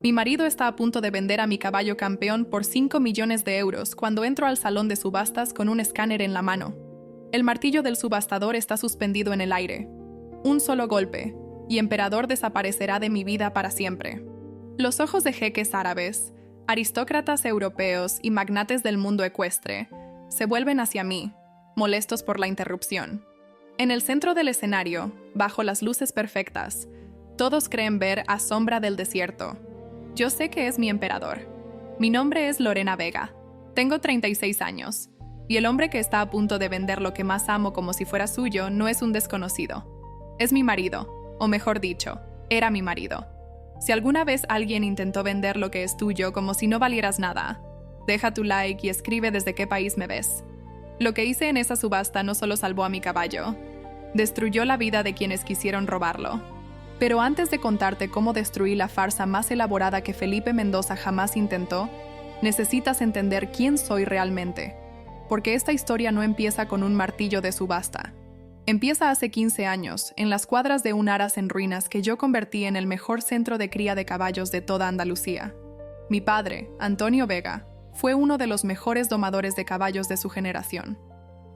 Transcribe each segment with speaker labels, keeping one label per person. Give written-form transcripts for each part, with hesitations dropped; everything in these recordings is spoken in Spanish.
Speaker 1: Mi marido está a punto de vender a mi caballo campeón por 5 millones de euros cuando entro al salón de subastas con un escáner en la mano. El martillo del subastador está suspendido en el aire. Un solo golpe, y Emperador desaparecerá de mi vida para siempre. Los ojos de jeques árabes, aristócratas europeos y magnates del mundo ecuestre se vuelven hacia mí, molestos por la interrupción. En el centro del escenario, bajo las luces perfectas, todos creen ver a Sombra del Desierto. Yo sé que es mi emperador. Mi nombre es Lorena Vega. Tengo 36 años. Y el hombre que está a punto de vender lo que más amo como si fuera suyo no es un desconocido. Es mi marido, o mejor dicho, era mi marido. Si alguna vez alguien intentó vender lo que es tuyo como si no valieras nada, deja tu like y escribe desde qué país me ves. Lo que hice en esa subasta no solo salvó a mi caballo, destruyó la vida de quienes quisieron robarlo. Pero antes de contarte cómo destruí la farsa más elaborada que Felipe Mendoza jamás intentó, necesitas entender quién soy realmente. Porque esta historia no empieza con un martillo de subasta. Empieza hace 15 años, en las cuadras de un aras en ruinas que yo convertí en el mejor centro de cría de caballos de toda Andalucía. Mi padre, Antonio Vega, fue uno de los mejores domadores de caballos de su generación.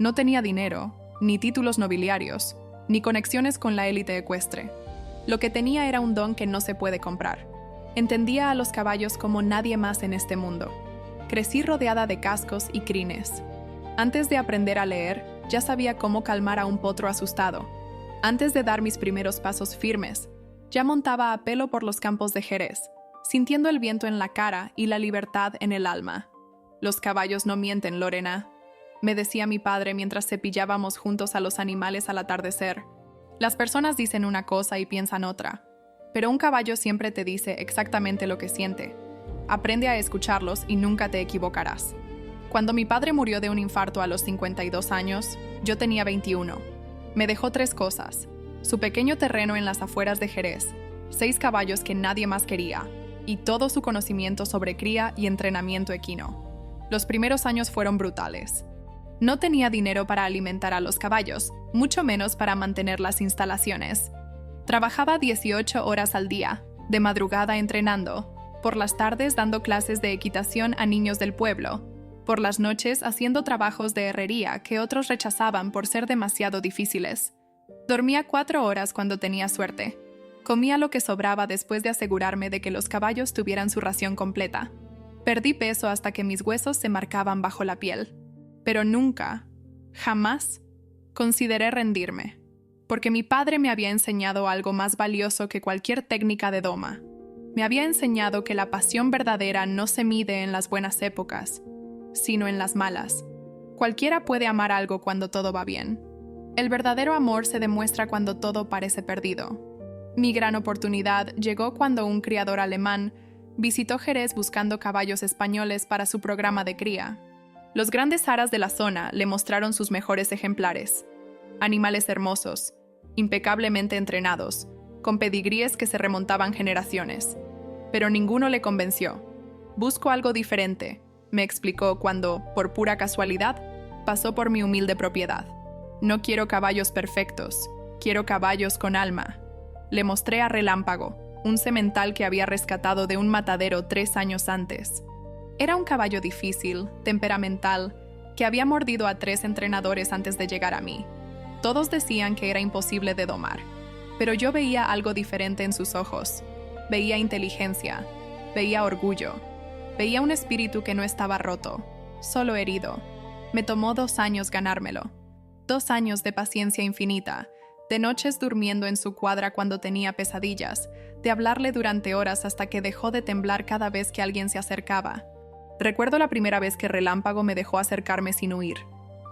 Speaker 1: No tenía dinero, ni títulos nobiliarios, ni conexiones con la élite ecuestre. Lo que tenía era un don que no se puede comprar. Entendía a los caballos como nadie más en este mundo. Crecí rodeada de cascos y crines. Antes de aprender a leer, ya sabía cómo calmar a un potro asustado. Antes de dar mis primeros pasos firmes, ya montaba a pelo por los campos de Jerez, sintiendo el viento en la cara y la libertad en el alma. Los caballos no mienten, Lorena, me decía mi padre mientras cepillábamos juntos a los animales al atardecer. Las personas dicen una cosa y piensan otra, pero un caballo siempre te dice exactamente lo que siente. Aprende a escucharlos y nunca te equivocarás. Cuando mi padre murió de un infarto a los 52 años, yo tenía 21. Me dejó 3 cosas: su pequeño terreno en las afueras de Jerez, 6 caballos que nadie más quería, y todo su conocimiento sobre cría y entrenamiento equino. Los primeros años fueron brutales. No tenía dinero para alimentar a los caballos, mucho menos para mantener las instalaciones. Trabajaba 18 horas al día, de madrugada entrenando, por las tardes dando clases de equitación a niños del pueblo, por las noches haciendo trabajos de herrería que otros rechazaban por ser demasiado difíciles. Dormía 4 horas cuando tenía suerte. Comía lo que sobraba después de asegurarme de que los caballos tuvieran su ración completa. Perdí peso hasta que mis huesos se marcaban bajo la piel. Pero nunca, jamás, consideré rendirme, porque mi padre me había enseñado algo más valioso que cualquier técnica de doma. Me había enseñado que la pasión verdadera no se mide en las buenas épocas, sino en las malas. Cualquiera puede amar algo cuando todo va bien. El verdadero amor se demuestra cuando todo parece perdido. Mi gran oportunidad llegó cuando un criador alemán visitó Jerez buscando caballos españoles para su programa de cría. Los grandes aras de la zona le mostraron sus mejores ejemplares. Animales hermosos, impecablemente entrenados, con pedigríes que se remontaban generaciones. Pero ninguno le convenció. Busco algo diferente, me explicó cuando, por pura casualidad, pasó por mi humilde propiedad. No quiero caballos perfectos, quiero caballos con alma. Le mostré a Relámpago, un semental que había rescatado de un matadero 3 años antes. Era un caballo difícil, temperamental, que había mordido a 3 entrenadores antes de llegar a mí. Todos decían que era imposible de domar, pero yo veía algo diferente en sus ojos. Veía inteligencia, veía orgullo, veía un espíritu que no estaba roto, solo herido. Me tomó 2 años ganármelo. 2 años de paciencia infinita, de noches durmiendo en su cuadra cuando tenía pesadillas, de hablarle durante horas hasta que dejó de temblar cada vez que alguien se acercaba. Recuerdo la primera vez que Relámpago me dejó acercarme sin huir.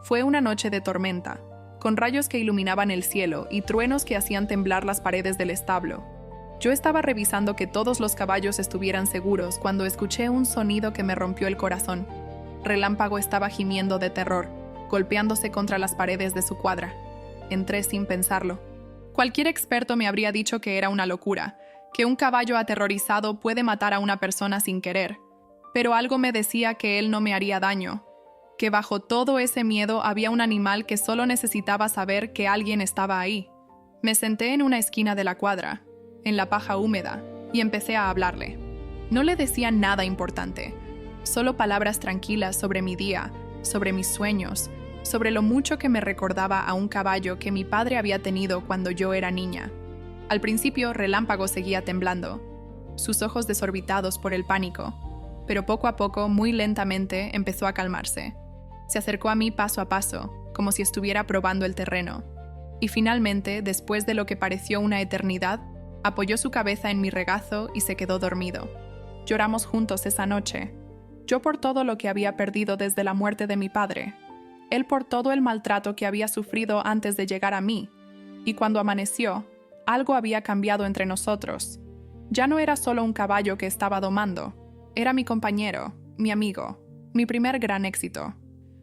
Speaker 1: Fue una noche de tormenta, con rayos que iluminaban el cielo y truenos que hacían temblar las paredes del establo. Yo estaba revisando que todos los caballos estuvieran seguros cuando escuché un sonido que me rompió el corazón. Relámpago estaba gimiendo de terror, golpeándose contra las paredes de su cuadra. Entré sin pensarlo. Cualquier experto me habría dicho que era una locura, que un caballo aterrorizado puede matar a una persona sin querer. Pero algo me decía que él no me haría daño, que bajo todo ese miedo había un animal que solo necesitaba saber que alguien estaba ahí. Me senté en una esquina de la cuadra, en la paja húmeda, y empecé a hablarle. No le decía nada importante, solo palabras tranquilas sobre mi día, sobre mis sueños, sobre lo mucho que me recordaba a un caballo que mi padre había tenido cuando yo era niña. Al principio, Relámpago seguía temblando, sus ojos desorbitados por el pánico, pero poco a poco, muy lentamente, empezó a calmarse. Se acercó a mí paso a paso, como si estuviera probando el terreno, y finalmente, después de lo que pareció una eternidad, apoyó su cabeza en mi regazo y se quedó dormido. Lloramos juntos esa noche, yo por todo lo que había perdido desde la muerte de mi padre, él por todo el maltrato que había sufrido antes de llegar a mí, y cuando amaneció, algo había cambiado entre nosotros. Ya no era solo un caballo que estaba domando, era mi compañero, mi amigo, mi primer gran éxito.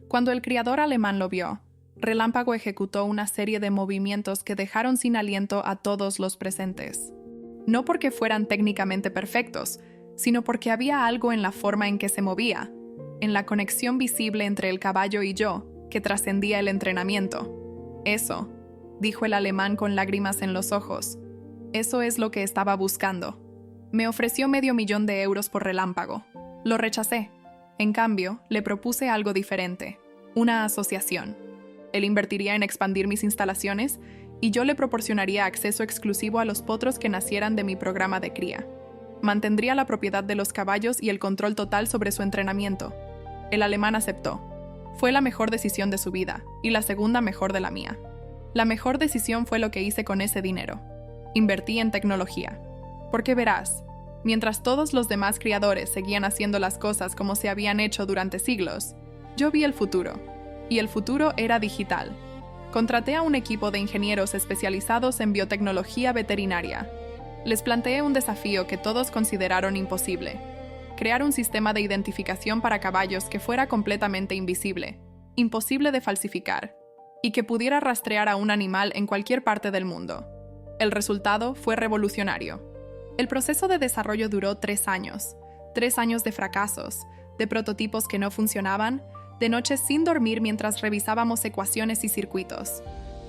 Speaker 1: Cuando el criador alemán lo vio, Relámpago ejecutó una serie de movimientos que dejaron sin aliento a todos los presentes. No porque fueran técnicamente perfectos, sino porque había algo en la forma en que se movía, en la conexión visible entre el caballo y yo, que trascendía el entrenamiento. Eso, dijo el alemán con lágrimas en los ojos, eso es lo que estaba buscando. Me ofreció $500,000 por Relámpago. Lo rechacé. En cambio, le propuse algo diferente, una asociación. Él invertiría en expandir mis instalaciones y yo le proporcionaría acceso exclusivo a los potros que nacieran de mi programa de cría. Mantendría la propiedad de los caballos y el control total sobre su entrenamiento. El alemán aceptó. Fue la mejor decisión de su vida y la segunda mejor de la mía. La mejor decisión fue lo que hice con ese dinero. Invertí en tecnología. Porque verás, mientras todos los demás criadores seguían haciendo las cosas como se habían hecho durante siglos, yo vi el futuro. Y el futuro era digital. Contraté a un equipo de ingenieros especializados en biotecnología veterinaria. Les planteé un desafío que todos consideraron imposible: crear un sistema de identificación para caballos que fuera completamente invisible, imposible de falsificar, y que pudiera rastrear a un animal en cualquier parte del mundo. El resultado fue revolucionario. El proceso de desarrollo duró 3 años. 3 años de fracasos, de prototipos que no funcionaban, de noches sin dormir mientras revisábamos ecuaciones y circuitos.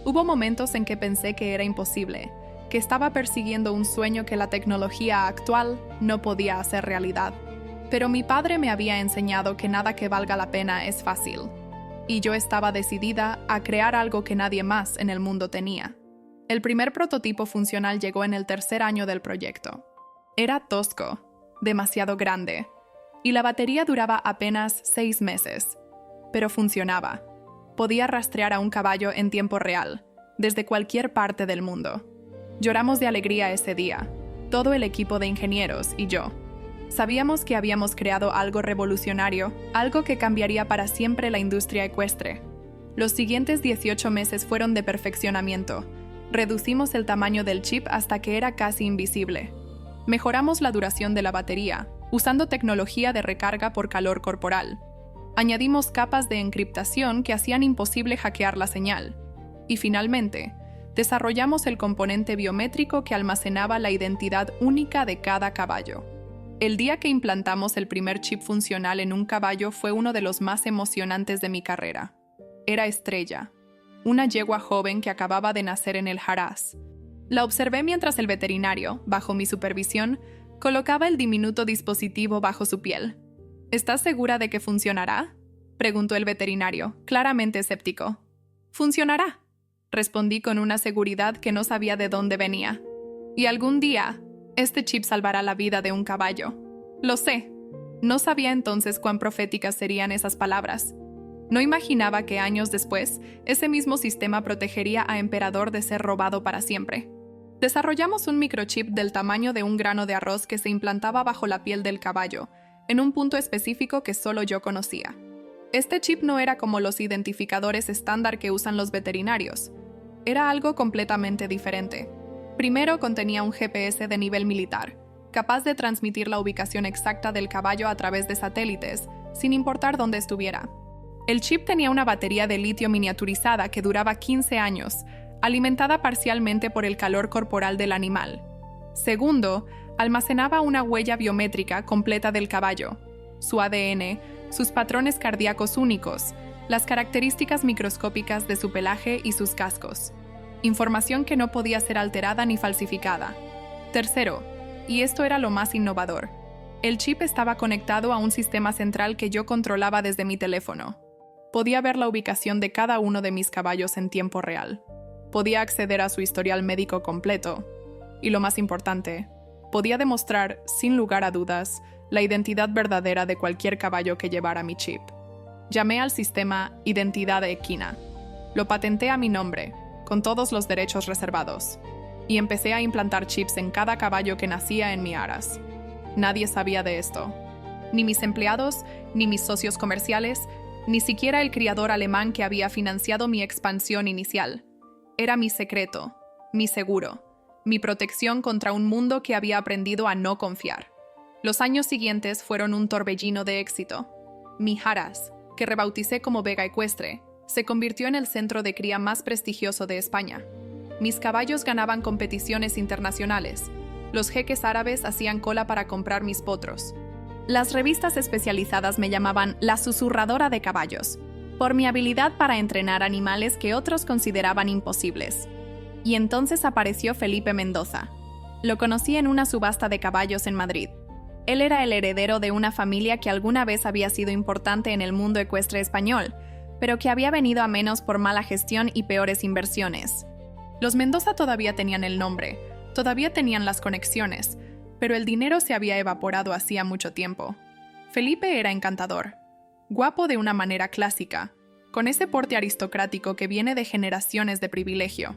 Speaker 1: Hubo momentos en que pensé que era imposible, que estaba persiguiendo un sueño que la tecnología actual no podía hacer realidad. Pero mi padre me había enseñado que nada que valga la pena es fácil, y yo estaba decidida a crear algo que nadie más en el mundo tenía. El primer prototipo funcional llegó en el 3er año del proyecto. Era tosco, demasiado grande, y la batería duraba apenas 6 meses. Pero funcionaba. Podía rastrear a un caballo en tiempo real, desde cualquier parte del mundo. Lloramos de alegría ese día, todo el equipo de ingenieros y yo. Sabíamos que habíamos creado algo revolucionario, algo que cambiaría para siempre la industria ecuestre. Los siguientes 18 meses fueron de perfeccionamiento. Reducimos el tamaño del chip hasta que era casi invisible. Mejoramos la duración de la batería, usando tecnología de recarga por calor corporal. Añadimos capas de encriptación que hacían imposible hackear la señal. Y finalmente, desarrollamos el componente biométrico que almacenaba la identidad única de cada caballo. El día que implantamos el primer chip funcional en un caballo fue uno de los más emocionantes de mi carrera. Era Estrella, una yegua joven que acababa de nacer en el Haraz. La observé mientras el veterinario, bajo mi supervisión, colocaba el diminuto dispositivo bajo su piel. ¿Estás segura de que funcionará?, preguntó el veterinario, claramente escéptico. «Funcionará», respondí con una seguridad que no sabía de dónde venía. «Y algún día, este chip salvará la vida de un caballo. Lo sé». No sabía entonces cuán proféticas serían esas palabras. No imaginaba que años después, ese mismo sistema protegería a Emperador de ser robado para siempre. Desarrollamos un microchip del tamaño de un grano de arroz que se implantaba bajo la piel del caballo, en un punto específico que solo yo conocía. Este chip no era como los identificadores estándar que usan los veterinarios. Era algo completamente diferente. Primero, contenía un GPS de nivel militar, capaz de transmitir la ubicación exacta del caballo a través de satélites, sin importar dónde estuviera. El chip tenía una batería de litio miniaturizada que duraba 15 años, alimentada parcialmente por el calor corporal del animal. Segundo, almacenaba una huella biométrica completa del caballo, su ADN, sus patrones cardíacos únicos, las características microscópicas de su pelaje y sus cascos. Información que no podía ser alterada ni falsificada. Tercero, y esto era lo más innovador, El chip estaba conectado a un sistema central que yo controlaba desde mi teléfono. Podía ver la ubicación de cada uno de mis caballos en tiempo real. Podía acceder a su historial médico completo. Y lo más importante, podía demostrar, sin lugar a dudas, la identidad verdadera de cualquier caballo que llevara mi chip. Llamé al sistema Identidad Equina. Lo patenté a mi nombre, con todos los derechos reservados, y empecé a implantar chips en cada caballo que nacía en mi aras. Nadie sabía de esto. Ni mis empleados, ni mis socios comerciales, ni siquiera el criador alemán que había financiado mi expansión inicial. Era mi secreto, mi seguro, mi protección contra un mundo que había aprendido a no confiar. Los años siguientes fueron un torbellino de éxito. Mi Haras, que rebauticé como Vega Ecuestre, se convirtió en el centro de cría más prestigioso de España. Mis caballos ganaban competiciones internacionales. Los jeques árabes hacían cola para comprar mis potros. Las revistas especializadas me llamaban la susurradora de caballos, por mi habilidad para entrenar animales que otros consideraban imposibles. Y entonces apareció Felipe Mendoza. Lo conocí en una subasta de caballos en Madrid. Él era el heredero de una familia que alguna vez había sido importante en el mundo ecuestre español, pero que había venido a menos por mala gestión y peores inversiones. Los Mendoza todavía tenían el nombre, todavía tenían las conexiones, pero el dinero se había evaporado hacía mucho tiempo. Felipe era encantador, guapo de una manera clásica, con ese porte aristocrático que viene de generaciones de privilegio.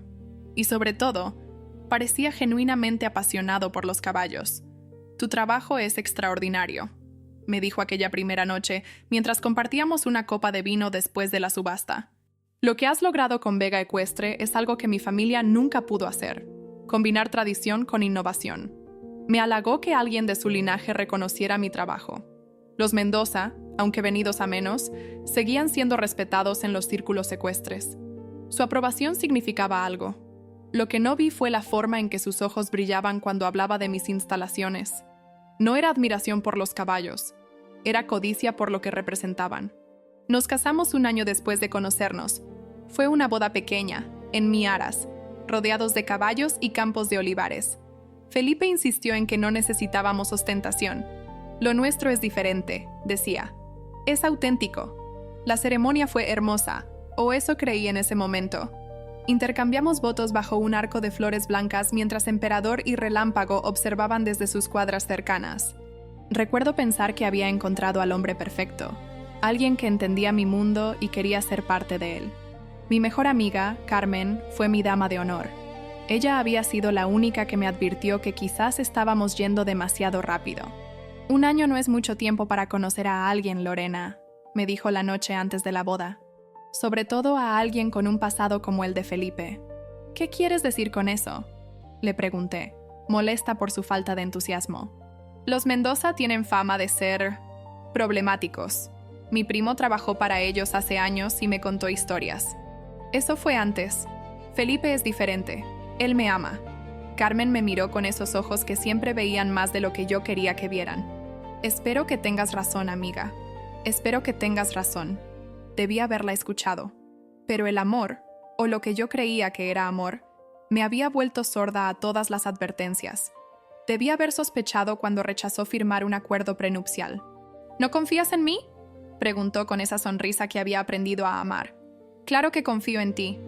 Speaker 1: Y sobre todo, parecía genuinamente apasionado por los caballos. «Tu trabajo es extraordinario», me dijo aquella primera noche, mientras compartíamos una copa de vino después de la subasta. «Lo que has logrado con Vega Ecuestre es algo que mi familia nunca pudo hacer. Combinar tradición con innovación». Me halagó que alguien de su linaje reconociera mi trabajo. Los Mendoza, aunque venidos a menos, seguían siendo respetados en los círculos ecuestres. Su aprobación significaba algo. Lo que no vi fue la forma en que sus ojos brillaban cuando hablaba de mis instalaciones. No era admiración por los caballos, era codicia por lo que representaban. Nos casamos un año después de conocernos. Fue una boda pequeña, en mi aras, rodeados de caballos y campos de olivares. Felipe insistió en que no necesitábamos ostentación. «Lo nuestro es diferente», decía. «Es auténtico». La ceremonia fue hermosa, o eso creí en ese momento. Intercambiamos votos bajo un arco de flores blancas mientras Emperador y Relámpago observaban desde sus cuadras cercanas. Recuerdo pensar que había encontrado al hombre perfecto, alguien que entendía mi mundo y quería ser parte de él. Mi mejor amiga, Carmen, fue mi dama de honor. Ella había sido la única que me advirtió que quizás estábamos yendo demasiado rápido. «Un año no es mucho tiempo para conocer a alguien, Lorena», me dijo la noche antes de la boda. «Sobre todo a alguien con un pasado como el de Felipe». «¿Qué quieres decir con eso?», le pregunté, molesta por su falta de entusiasmo. «Los Mendoza tienen fama de ser problemáticos. Mi primo trabajó para ellos hace años y me contó historias. Eso fue antes. Felipe es diferente. Él me ama». Carmen me miró con esos ojos que siempre veían más de lo que yo quería que vieran. «Espero que tengas razón, amiga. Espero que tengas razón». Debí haberla escuchado. Pero el amor, o lo que yo creía que era amor, me había vuelto sorda a todas las advertencias. Debí haber sospechado cuando rechazó firmar un acuerdo prenupcial. «¿No confías en mí?», preguntó con esa sonrisa que había aprendido a amar. «Claro que confío en ti.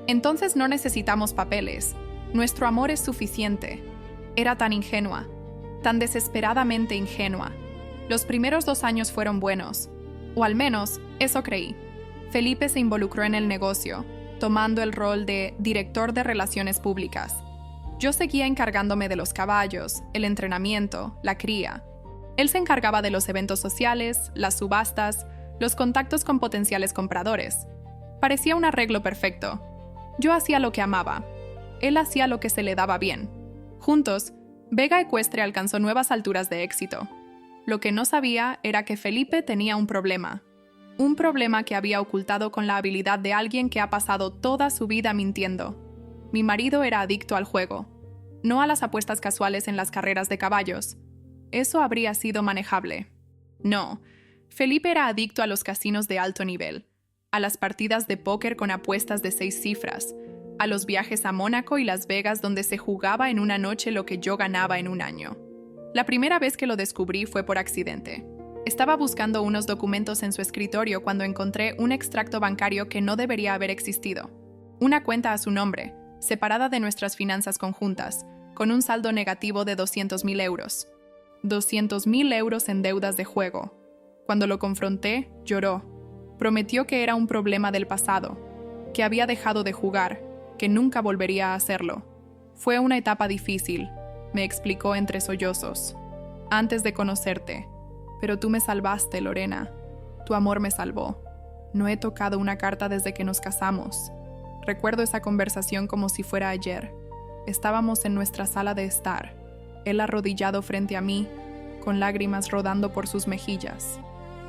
Speaker 1: Entonces no necesitamos papeles. Nuestro amor es suficiente». Era tan ingenua, tan desesperadamente ingenua. Los primeros 2 años fueron buenos, o al menos eso creí. Felipe se involucró en el negocio, tomando el rol de director de relaciones públicas. Yo seguía encargándome de los caballos, el entrenamiento, la cría. Él se encargaba de los eventos sociales, las subastas, los contactos con potenciales compradores. Parecía un arreglo perfecto. Yo hacía lo que amaba. Él hacía lo que se le daba bien. Juntos, Vega Ecuestre alcanzó nuevas alturas de éxito. Lo que no sabía era que Felipe tenía un problema. Un problema que había ocultado con la habilidad de alguien que ha pasado toda su vida mintiendo. Mi marido era adicto al juego, no a las apuestas casuales en las carreras de caballos. Eso habría sido manejable. No, Felipe era adicto a los casinos de alto nivel, a las partidas de póker con apuestas de 6 cifras, a los viajes a Mónaco y Las Vegas donde se jugaba en una noche lo que yo ganaba en un año. La primera vez que lo descubrí fue por accidente. Estaba buscando unos documentos en su escritorio cuando encontré un extracto bancario que no debería haber existido. Una cuenta a su nombre, separada de nuestras finanzas conjuntas, con un saldo negativo de 200.000 euros. 200.000 euros en deudas de juego. Cuando lo confronté, lloró. Prometió que era un problema del pasado, que había dejado de jugar, que nunca volvería a hacerlo. Fue una etapa difícil, me explicó entre sollozos. Antes de conocerte. Pero tú me salvaste, Lorena. Tu amor me salvó. No he tocado una carta desde que nos casamos. Recuerdo esa conversación como si fuera ayer. Estábamos en nuestra sala de estar, él arrodillado frente a mí, con lágrimas rodando por sus mejillas.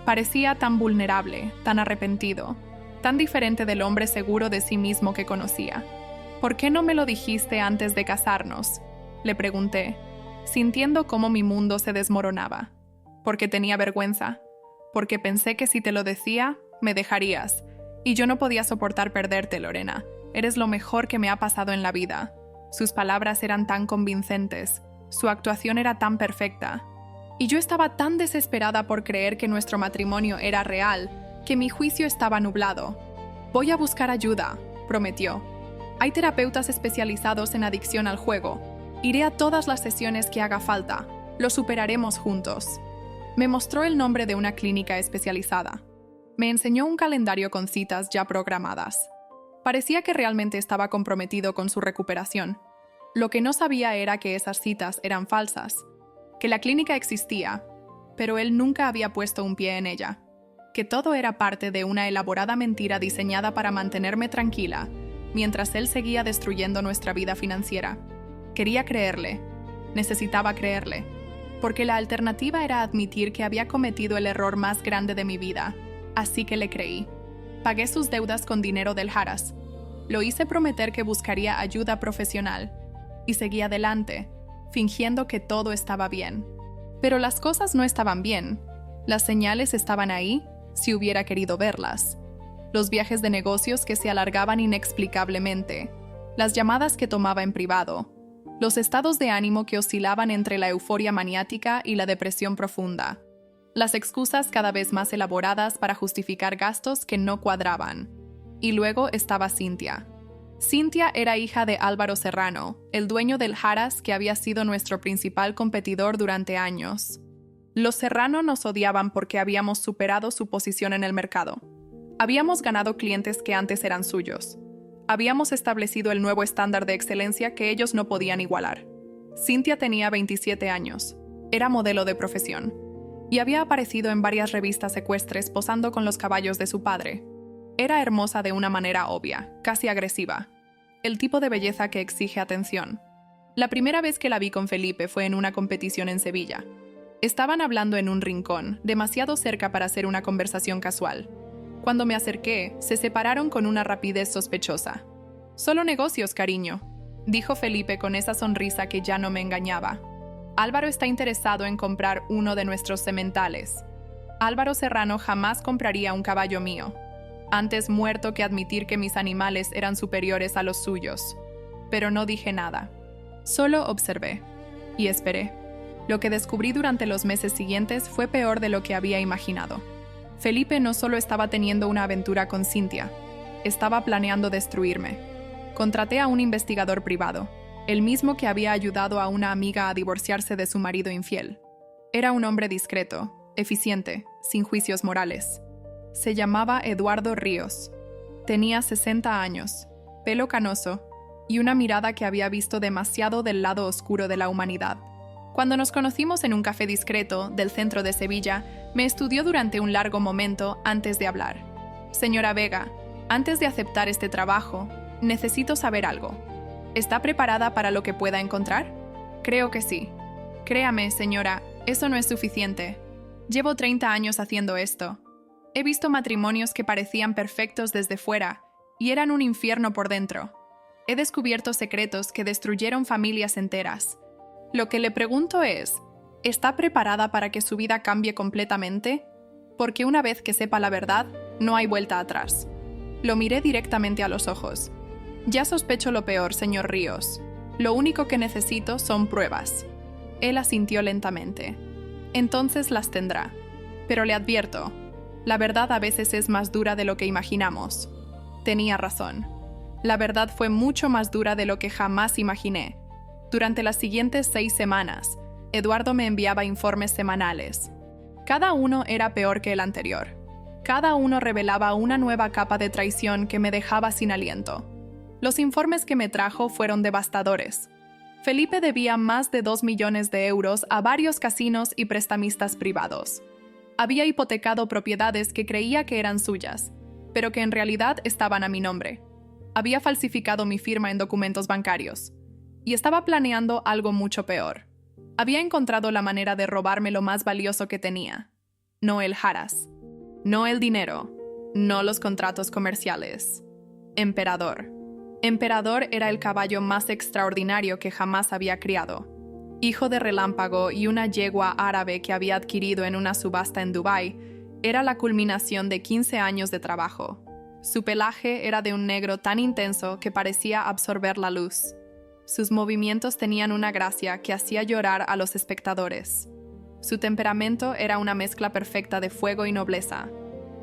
Speaker 1: Parecía tan vulnerable, tan arrepentido, tan diferente del hombre seguro de sí mismo que conocía. ¿Por qué no me lo dijiste antes de casarnos?, le pregunté, sintiendo cómo mi mundo se desmoronaba. Porque tenía vergüenza, porque pensé que si te lo decía, me dejarías, y yo no podía soportar perderte, Lorena. Eres lo mejor que me ha pasado en la vida. Sus palabras eran tan convincentes, su actuación era tan perfecta. Y yo estaba tan desesperada por creer que nuestro matrimonio era real, que mi juicio estaba nublado. Voy a buscar ayuda, prometió. Hay terapeutas especializados en adicción al juego. Iré a todas las sesiones que haga falta. Lo superaremos juntos. Me mostró el nombre de una clínica especializada. Me enseñó un calendario con citas ya programadas. Parecía que realmente estaba comprometido con su recuperación. Lo que no sabía era que esas citas eran falsas, que la clínica existía, pero él nunca había puesto un pie en ella, que todo era parte de una elaborada mentira diseñada para mantenerme tranquila, mientras él seguía destruyendo nuestra vida financiera. Quería creerle. Necesitaba creerle. Porque la alternativa era admitir que había cometido el error más grande de mi vida. Así que le creí. Pagué sus deudas con dinero del Harras. Lo hice prometer que buscaría ayuda profesional. Y seguí adelante, fingiendo que todo estaba bien. Pero las cosas no estaban bien. Las señales estaban ahí, si hubiera querido verlas. Los viajes de negocios que se alargaban inexplicablemente. Las llamadas que tomaba en privado. Los estados de ánimo que oscilaban entre la euforia maniática y la depresión profunda. Las excusas cada vez más elaboradas para justificar gastos que no cuadraban. Y luego estaba Cintia. Cintia era hija de Álvaro Serrano, el dueño del Harras que había sido nuestro principal competidor durante años. Los Serrano nos odiaban porque habíamos superado su posición en el mercado. Habíamos ganado clientes que antes eran suyos. Habíamos establecido el nuevo estándar de excelencia que ellos no podían igualar. Cintia tenía 27 años. Era modelo de profesión. Y había aparecido en varias revistas ecuestres posando con los caballos de su padre. Era hermosa de una manera obvia, casi agresiva. El tipo de belleza que exige atención. La primera vez que la vi con Felipe fue en una competición en Sevilla. Estaban hablando en un rincón, demasiado cerca para hacer una conversación casual. Cuando me acerqué, se separaron con una rapidez sospechosa. «Solo negocios, cariño», dijo Felipe con esa sonrisa que ya no me engañaba. «Álvaro está interesado en comprar uno de nuestros sementales. Álvaro Serrano jamás compraría un caballo mío. Antes muerto que admitir que mis animales eran superiores a los suyos. Pero no dije nada. Solo observé. Y esperé. Lo que descubrí durante los meses siguientes fue peor de lo que había imaginado. Felipe no solo estaba teniendo una aventura con Cintia, estaba planeando destruirme. Contraté a un investigador privado, el mismo que había ayudado a una amiga a divorciarse de su marido infiel. Era un hombre discreto, eficiente, sin juicios morales. Se llamaba Eduardo Ríos. Tenía 60 años, pelo canoso y una mirada que había visto demasiado del lado oscuro de la humanidad. Cuando nos conocimos en un café discreto del centro de Sevilla, me estudió durante un largo momento antes de hablar. «Señora Vega, antes de aceptar este trabajo, necesito saber algo. ¿Está preparada para lo que pueda encontrar?» «Creo que sí. Créame, señora, eso no es suficiente. Llevo 30 años haciendo esto. He visto matrimonios que parecían perfectos desde fuera y eran un infierno por dentro. He descubierto secretos que destruyeron familias enteras. Lo que le pregunto es, ¿está preparada para que su vida cambie completamente? Porque una vez que sepa la verdad, no hay vuelta atrás». Lo miré directamente a los ojos. «Ya sospecho lo peor, señor Ríos. Lo único que necesito son pruebas». Él asintió lentamente. Entonces las tendrá. Pero le advierto, la verdad a veces es más dura de lo que imaginamos. Tenía razón. La verdad fue mucho más dura de lo que jamás imaginé. Durante las siguientes 6 semanas, Eduardo me enviaba informes semanales. Cada uno era peor que el anterior. Cada uno revelaba una nueva capa de traición que me dejaba sin aliento. Los informes que me trajo fueron devastadores. Felipe debía más de 2 millones de euros a varios casinos y prestamistas privados. Había hipotecado propiedades que creía que eran suyas, pero que en realidad estaban a mi nombre. Había falsificado mi firma en documentos bancarios. Y estaba planeando algo mucho peor. Había encontrado la manera de robarme lo más valioso que tenía. No el Haras. No el dinero. No los contratos comerciales. Emperador. Emperador era el caballo más extraordinario que jamás había criado. Hijo de Relámpago y una yegua árabe que había adquirido en una subasta en Dubái, era la culminación de 15 años de trabajo. Su pelaje era de un negro tan intenso que parecía absorber la luz. Sus movimientos tenían una gracia que hacía llorar a los espectadores. Su temperamento era una mezcla perfecta de fuego y nobleza.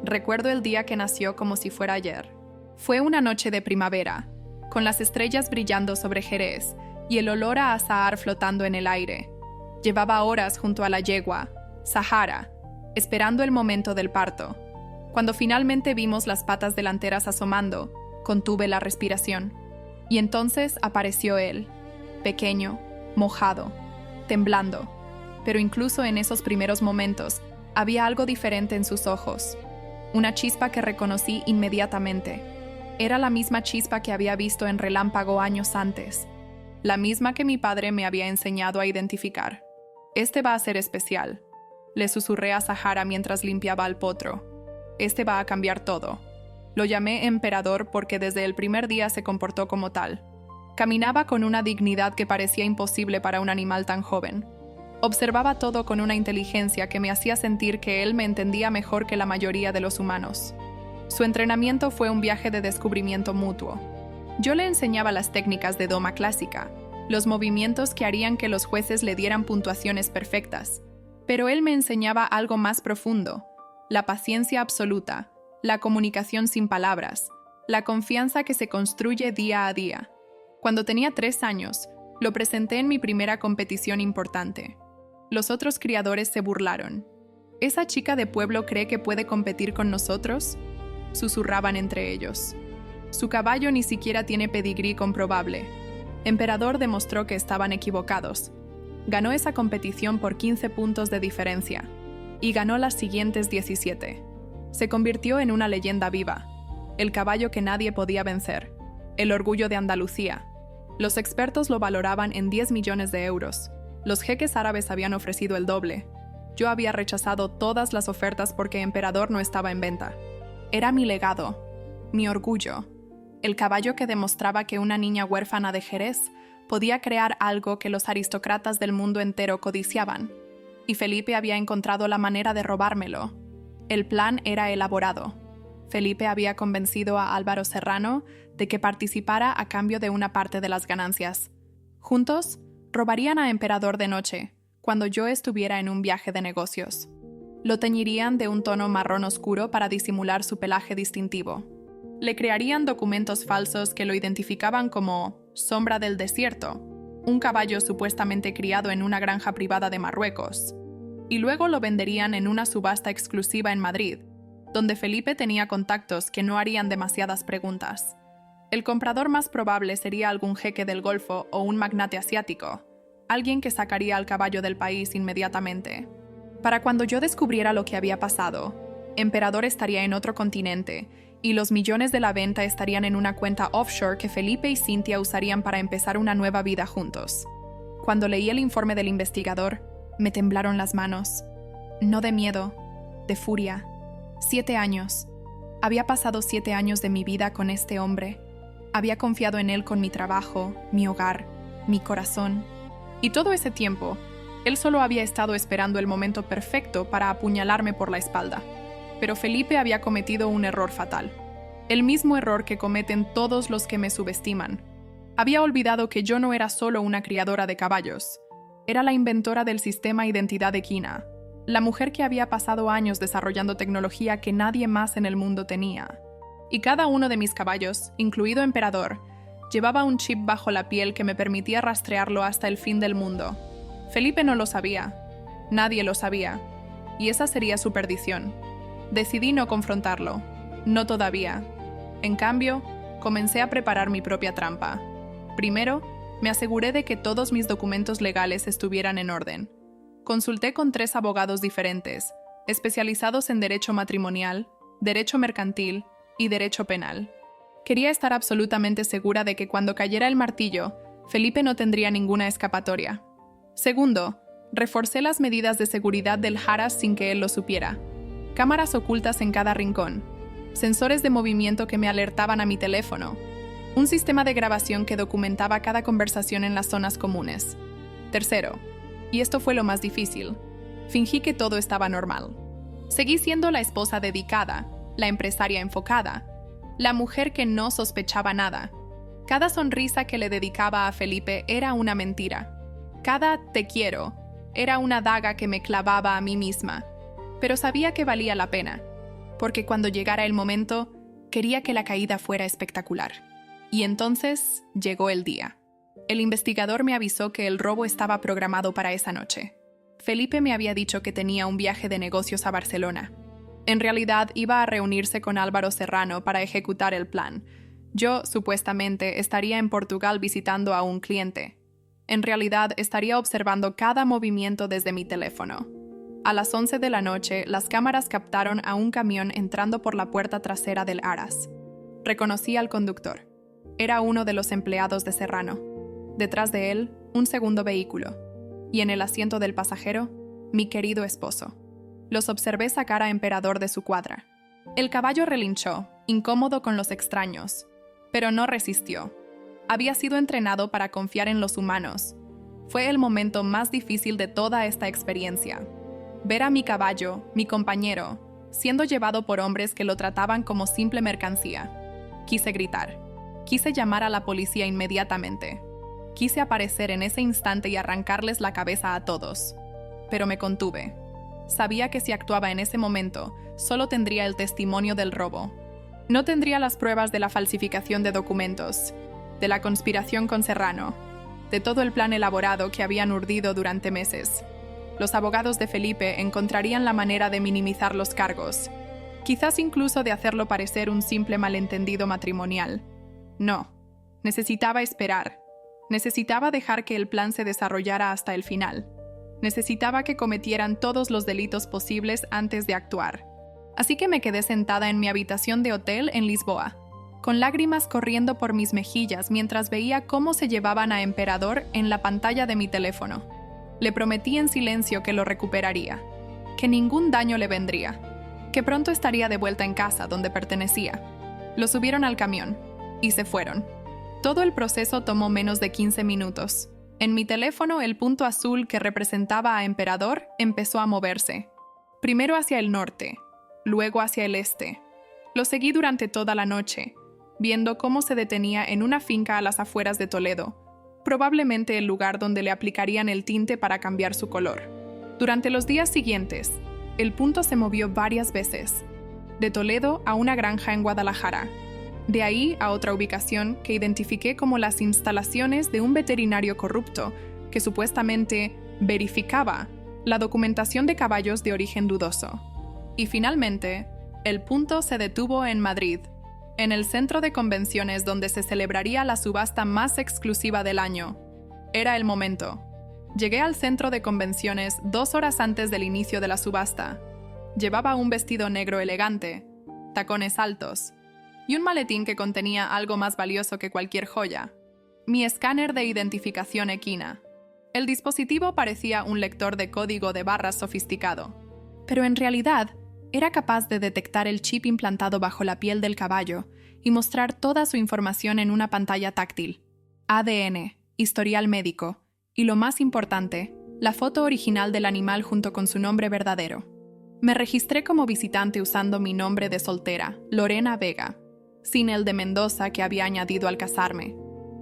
Speaker 1: Recuerdo el día que nació como si fuera ayer. Fue una noche de primavera, con las estrellas brillando sobre Jerez y el olor a azahar flotando en el aire. Llevaba horas junto a la yegua, Sahara, esperando el momento del parto. Cuando finalmente vimos las patas delanteras asomando, contuve la respiración. Y entonces apareció él, pequeño, mojado, temblando. Pero incluso en esos primeros momentos, había algo diferente en sus ojos. Una chispa que reconocí inmediatamente. Era la misma chispa que había visto en Relámpago años antes. La misma que mi padre me había enseñado a identificar. Este va a ser especial. Le susurré a Sahara mientras limpiaba al potro. Este va a cambiar todo. Lo llamé emperador porque desde el primer día se comportó como tal. Caminaba con una dignidad que parecía imposible para un animal tan joven. Observaba todo con una inteligencia que me hacía sentir que él me entendía mejor que la mayoría de los humanos. Su entrenamiento fue un viaje de descubrimiento mutuo. Yo le enseñaba las técnicas de doma clásica, los movimientos que harían que los jueces le dieran puntuaciones perfectas. Pero él me enseñaba algo más profundo, la paciencia absoluta, la comunicación sin palabras, la confianza que se construye día a día. Cuando tenía 3 años, lo presenté en mi primera competición importante. Los otros criadores se burlaron. ¿Esa chica de pueblo cree que puede competir con nosotros?, susurraban entre ellos. Su caballo ni siquiera tiene pedigrí comprobable. Emperador demostró que estaban equivocados. Ganó esa competición por 15 puntos de diferencia y ganó las siguientes 17. Se convirtió en una leyenda viva, el caballo que nadie podía vencer, el orgullo de Andalucía. Los expertos lo valoraban en 10 millones de euros. Los jeques árabes habían ofrecido el doble. Yo había rechazado todas las ofertas porque Emperador no estaba en venta. Era mi legado, mi orgullo, el caballo que demostraba que una niña huérfana de Jerez podía crear algo que los aristócratas del mundo entero codiciaban. Y Felipe había encontrado la manera de robármelo. El plan era elaborado. Felipe había convencido a Álvaro Serrano de que participara a cambio de una parte de las ganancias. Juntos, robarían a Emperador de noche, cuando yo estuviera en un viaje de negocios. Lo teñirían de un tono marrón oscuro para disimular su pelaje distintivo. Le crearían documentos falsos que lo identificaban como Sombra del Desierto, un caballo supuestamente criado en una granja privada de Marruecos. Y luego lo venderían en una subasta exclusiva en Madrid, donde Felipe tenía contactos que no harían demasiadas preguntas. El comprador más probable sería algún jeque del Golfo o un magnate asiático, alguien que sacaría al caballo del país inmediatamente. Para cuando yo descubriera lo que había pasado, Emperador estaría en otro continente y los millones de la venta estarían en una cuenta offshore que Felipe y Cynthia usarían para empezar una nueva vida juntos. Cuando leí el informe del investigador, me temblaron las manos. No de miedo, de furia. 7 años. Había pasado 7 años de mi vida con este hombre. Había confiado en él con mi trabajo, mi hogar, mi corazón. Y todo ese tiempo, él solo había estado esperando el momento perfecto para apuñalarme por la espalda. Pero Felipe había cometido un error fatal. El mismo error que cometen todos los que me subestiman. Había olvidado que yo no era solo una criadora de caballos. Era la inventora del sistema Identidad Equina, la mujer que había pasado años desarrollando tecnología que nadie más en el mundo tenía. Y cada uno de mis caballos, incluido Emperador, llevaba un chip bajo la piel que me permitía rastrearlo hasta el fin del mundo. Felipe no lo sabía. Nadie lo sabía. Y esa sería su perdición. Decidí no confrontarlo. No todavía. En cambio, comencé a preparar mi propia trampa. Primero, me aseguré de que todos mis documentos legales estuvieran en orden. Consulté con 3 abogados diferentes, especializados en derecho matrimonial, derecho mercantil y derecho penal. Quería estar absolutamente segura de que cuando cayera el martillo, Felipe no tendría ninguna escapatoria. Segundo, reforcé las medidas de seguridad del Haras sin que él lo supiera. Cámaras ocultas en cada rincón, sensores de movimiento que me alertaban a mi teléfono, un sistema de grabación que documentaba cada conversación en las zonas comunes. Tercero, y esto fue lo más difícil, fingí que todo estaba normal. Seguí siendo la esposa dedicada, la empresaria enfocada, la mujer que no sospechaba nada. Cada sonrisa que le dedicaba a Felipe era una mentira. Cada te quiero era una daga que me clavaba a mí misma. Pero sabía que valía la pena, porque cuando llegara el momento, quería que la caída fuera espectacular. Y entonces llegó el día. El investigador me avisó que el robo estaba programado para esa noche. Felipe me había dicho que tenía un viaje de negocios a Barcelona. En realidad iba a reunirse con Álvaro Serrano para ejecutar el plan. Yo, supuestamente, estaría en Portugal visitando a un cliente. En realidad, estaría observando cada movimiento desde mi teléfono. A las 11 de la noche, las cámaras captaron a un camión entrando por la puerta trasera del Haras. Reconocí al conductor. Era uno de los empleados de Serrano. Detrás de él, un segundo vehículo. Y en el asiento del pasajero, mi querido esposo. Los observé sacar a Emperador de su cuadra. El caballo relinchó, incómodo con los extraños, pero no resistió. Había sido entrenado para confiar en los humanos. Fue el momento más difícil de toda esta experiencia. Ver a mi caballo, mi compañero, siendo llevado por hombres que lo trataban como simple mercancía. Quise gritar. Quise llamar a la policía inmediatamente. Quise aparecer en ese instante y arrancarles la cabeza a todos. Pero me contuve. Sabía que si actuaba en ese momento, solo tendría el testimonio del robo. No tendría las pruebas de la falsificación de documentos, de la conspiración con Serrano, de todo el plan elaborado que habían urdido durante meses. Los abogados de Felipe encontrarían la manera de minimizar los cargos, quizás incluso de hacerlo parecer un simple malentendido matrimonial. No, necesitaba esperar. Necesitaba dejar que el plan se desarrollara hasta el final. Necesitaba que cometieran todos los delitos posibles antes de actuar. Así que me quedé sentada en mi habitación de hotel en Lisboa, con lágrimas corriendo por mis mejillas mientras veía cómo se llevaban a Emperador en la pantalla de mi teléfono. Le prometí en silencio que lo recuperaría, que ningún daño le vendría, que pronto estaría de vuelta en casa donde pertenecía. Lo subieron al camión y se fueron. Todo el proceso tomó menos de 15 minutos. En mi teléfono, el punto azul que representaba a Emperador empezó a moverse. Primero hacia el norte, luego hacia el este. Lo seguí durante toda la noche, viendo cómo se detenía en una finca a las afueras de Toledo, probablemente el lugar donde le aplicarían el tinte para cambiar su color. Durante los días siguientes, el punto se movió varias veces, de Toledo a una granja en Guadalajara, de ahí a otra ubicación que identifiqué como las instalaciones de un veterinario corrupto que supuestamente verificaba la documentación de caballos de origen dudoso. Y finalmente, el punto se detuvo en Madrid, en el centro de convenciones donde se celebraría la subasta más exclusiva del año. Era el momento. Llegué al centro de convenciones 2 horas antes del inicio de la subasta. Llevaba un vestido negro elegante, tacones altos, y un maletín que contenía algo más valioso que cualquier joya: mi escáner de identificación equina. El dispositivo parecía un lector de código de barras sofisticado, pero en realidad era capaz de detectar el chip implantado bajo la piel del caballo y mostrar toda su información en una pantalla táctil: ADN, historial médico y, lo más importante, la foto original del animal junto con su nombre verdadero. Me registré como visitante usando mi nombre de soltera, Lorena Vega, sin el de Mendoza que había añadido al casarme.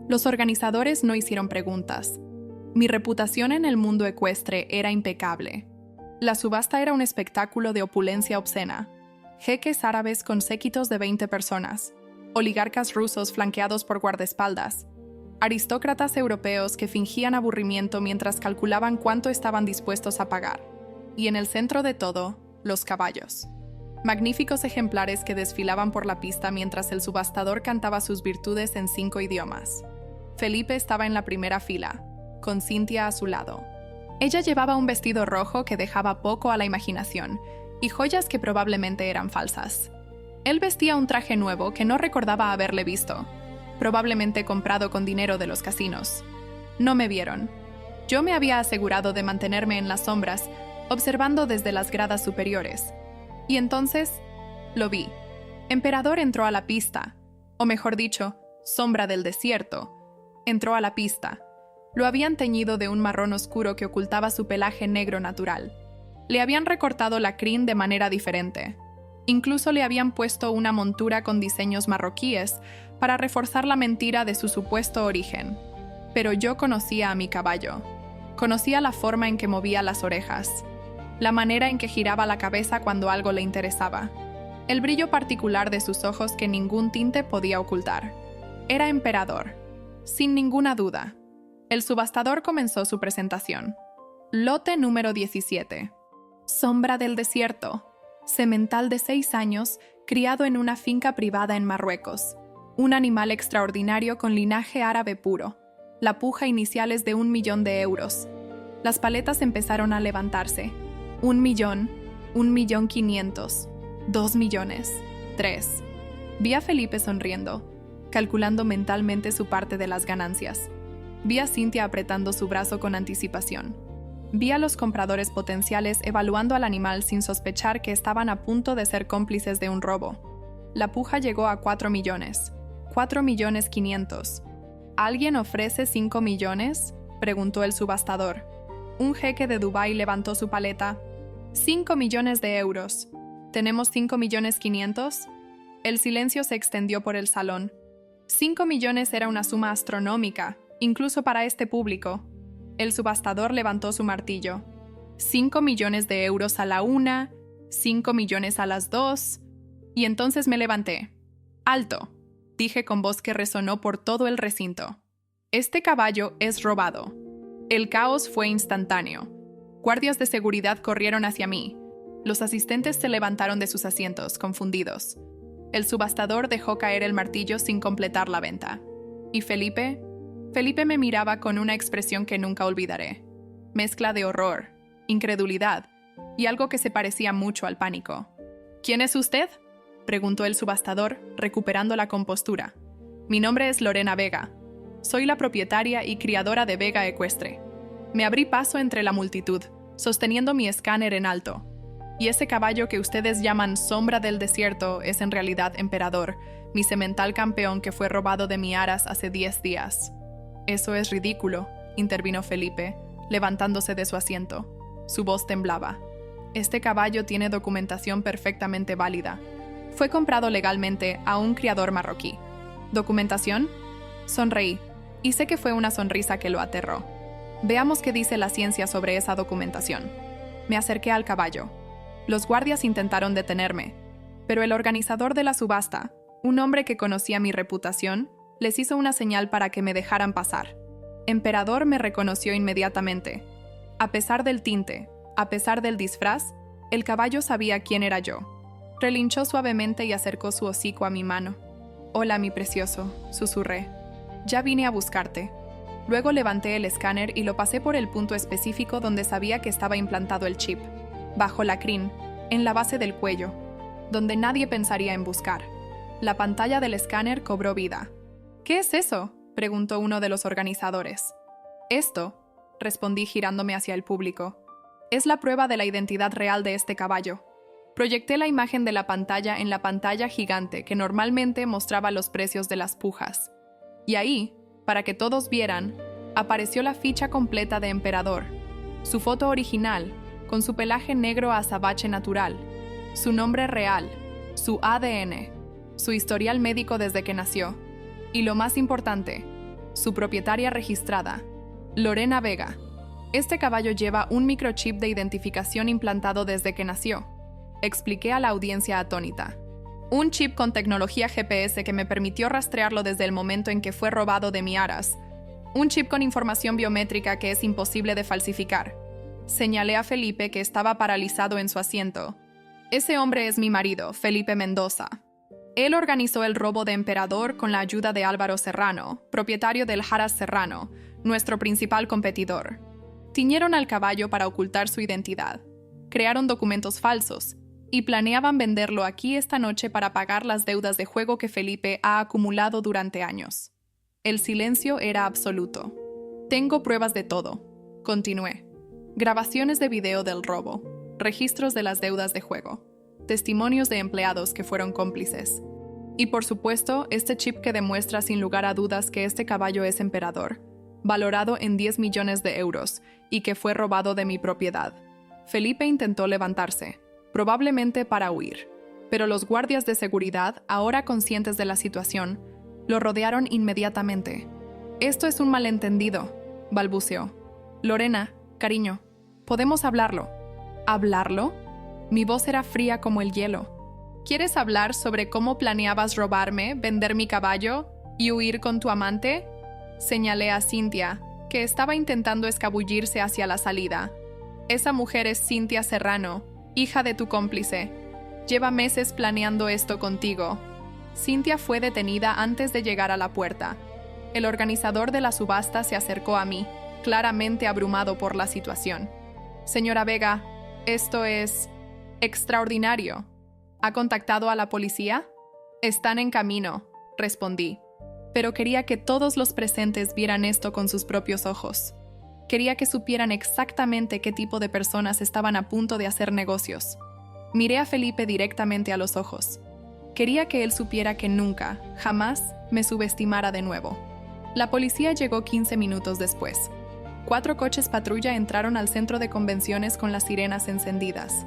Speaker 1: Los organizadores no hicieron preguntas. Mi reputación en el mundo ecuestre era impecable. La subasta era un espectáculo de opulencia obscena. Jeques árabes con séquitos de 20 personas, oligarcas rusos flanqueados por guardaespaldas, aristócratas europeos que fingían aburrimiento mientras calculaban cuánto estaban dispuestos a pagar. Y en el centro de todo, los caballos. Magníficos ejemplares que desfilaban por la pista mientras el subastador cantaba sus virtudes en 5 idiomas. Felipe estaba en la primera fila, con Cynthia a su lado. Ella llevaba un vestido rojo que dejaba poco a la imaginación y joyas que probablemente eran falsas. Él vestía un traje nuevo que no recordaba haberle visto, probablemente comprado con dinero de los casinos. No me vieron. Yo me había asegurado de mantenerme en las sombras, observando desde las gradas superiores. Y entonces, lo vi. Emperador entró a la pista, o mejor dicho, Sombra del Desierto. Entró a la pista. Lo habían teñido de un marrón oscuro que ocultaba su pelaje negro natural. Le habían recortado la crin de manera diferente. Incluso le habían puesto una montura con diseños marroquíes para reforzar la mentira de su supuesto origen. Pero yo conocía a mi caballo. Conocía la forma en que movía las orejas, la manera en que giraba la cabeza cuando algo le interesaba, el brillo particular de sus ojos que ningún tinte podía ocultar. Era emperador, sin ninguna duda. El subastador comenzó su presentación. Lote número 17. Sombra del Desierto. Semental de 6 años, criado en una finca privada en Marruecos. Un animal extraordinario con linaje árabe puro. La puja inicial es de 1 millón de euros. Las paletas empezaron a levantarse. 1 millón, 1.500.000, 2 millones, 3. Vi a Felipe sonriendo, calculando mentalmente su parte de las ganancias. Vi a Cynthia apretando su brazo con anticipación. Vi a los compradores potenciales evaluando al animal sin sospechar que estaban a punto de ser cómplices de un robo. La puja llegó a 4 millones. 4.500.000. ¿Alguien ofrece 5 millones? Preguntó el subastador. Un jeque de Dubái levantó su paleta. 5 millones de euros. ¿Tenemos 5.500.000? El silencio se extendió por el salón. 5 millones era una suma astronómica, incluso para este público. El subastador levantó su martillo. 5 millones de euros a la 1, 5 millones a las 2. Y entonces me levanté. ¡Alto!, dije con voz que resonó por todo el recinto. Este caballo es robado. El caos fue instantáneo. Guardias de seguridad corrieron hacia mí. Los asistentes se levantaron de sus asientos, confundidos. El subastador dejó caer el martillo sin completar la venta. ¿Y Felipe? Felipe me miraba con una expresión que nunca olvidaré. Mezcla de horror, incredulidad y algo que se parecía mucho al pánico. ¿Quién es usted?, preguntó el subastador, recuperando la compostura. Mi nombre es Lorena Vega. Soy la propietaria y criadora de Vega Ecuestre. Me abrí paso entre la multitud, sosteniendo mi escáner en alto. Y ese caballo que ustedes llaman Sombra del Desierto es en realidad Emperador, mi semental campeón que fue robado de mi aras hace 10 días. Eso es ridículo, intervino Felipe, levantándose de su asiento. Su voz temblaba. Este caballo tiene documentación perfectamente válida. Fue comprado legalmente a un criador marroquí. ¿Documentación? Sonreí, y sé que fue una sonrisa que lo aterró. Veamos qué dice la ciencia sobre esa documentación. Me acerqué al caballo. Los guardias intentaron detenerme, pero el organizador de la subasta, un hombre que conocía mi reputación, les hizo una señal para que me dejaran pasar. Emperador me reconoció inmediatamente. A pesar del tinte, a pesar del disfraz, el caballo sabía quién era yo. Relinchó suavemente y acercó su hocico a mi mano. «Hola, mi precioso», susurré. «Ya vine a buscarte». Luego levanté el escáner y lo pasé por el punto específico donde sabía que estaba implantado el chip, bajo la crin, en la base del cuello, donde nadie pensaría en buscar. La pantalla del escáner cobró vida. «¿Qué es eso?», preguntó uno de los organizadores. «Esto», respondí girándome hacia el público, «es la prueba de la identidad real de este caballo». Proyecté la imagen de la pantalla en la pantalla gigante que normalmente mostraba los precios de las pujas. Y ahí, para que todos vieran, apareció la ficha completa de Emperador, su foto original, con su pelaje negro azabache natural, su nombre real, su ADN, su historial médico desde que nació, y lo más importante, su propietaria registrada, Lorena Vega. Este caballo lleva un microchip de identificación implantado desde que nació. Expliqué a la audiencia atónita. Un chip con tecnología GPS que me permitió rastrearlo desde el momento en que fue robado de mi aras. Un chip con información biométrica que es imposible de falsificar. Señalé a Felipe, que estaba paralizado en su asiento. Ese hombre es mi marido, Felipe Mendoza. Él organizó el robo de Emperador con la ayuda de Álvaro Serrano, propietario del Haras Serrano, nuestro principal competidor. Tiñeron al caballo para ocultar su identidad. Crearon documentos falsos y planeaban venderlo aquí esta noche para pagar las deudas de juego que Felipe ha acumulado durante años. El silencio era absoluto. Tengo pruebas de todo. Continué. Grabaciones de video del robo, registros de las deudas de juego, testimonios de empleados que fueron cómplices. Y por supuesto, este chip que demuestra sin lugar a dudas que este caballo es Emperador, valorado en 10 millones de euros, y que fue robado de mi propiedad. Felipe intentó levantarse, probablemente para huir, pero los guardias de seguridad, ahora conscientes de la situación, lo rodearon inmediatamente. «Esto es un malentendido», balbuceó. «Lorena, cariño, podemos hablarlo». ¿Hablarlo? Mi voz era fría como el hielo. ¿Quieres hablar sobre cómo planeabas robarme, vender mi caballo y huir con tu amante? Señalé a Cintia, que estaba intentando escabullirse hacia la salida. Esa mujer es Cintia Serrano, hija de tu cómplice. Lleva meses planeando esto contigo. Cintia fue detenida antes de llegar a la puerta. El organizador de la subasta se acercó a mí, claramente abrumado por la situación. Señora Vega, esto es extraordinario. ¿Ha contactado a la policía? Están en camino, respondí. Pero quería que todos los presentes vieran esto con sus propios ojos. Quería que supieran exactamente qué tipo de personas estaban a punto de hacer negocios. Miré a Felipe directamente a los ojos. Quería que él supiera que nunca, jamás, me subestimara de nuevo. La policía llegó 15 minutos después. 4 coches patrulla entraron al centro de convenciones con las sirenas encendidas.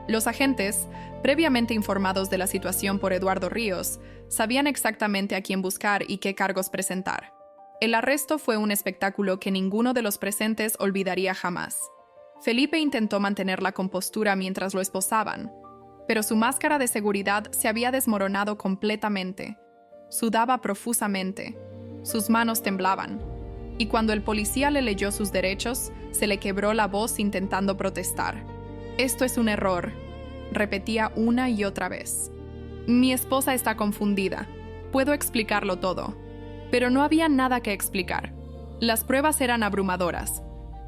Speaker 1: Los agentes, previamente informados de la situación por Eduardo Ríos, sabían exactamente a quién buscar y qué cargos presentar. El arresto fue un espectáculo que ninguno de los presentes olvidaría jamás. Felipe intentó mantener la compostura mientras lo esposaban, pero su máscara de seguridad se había desmoronado completamente. Sudaba profusamente. Sus manos temblaban. Y cuando el policía le leyó sus derechos, se le quebró la voz intentando protestar. «Esto es un error», repetía una y otra vez. «Mi esposa está confundida. Puedo explicarlo todo». Pero no había nada que explicar. Las pruebas eran abrumadoras.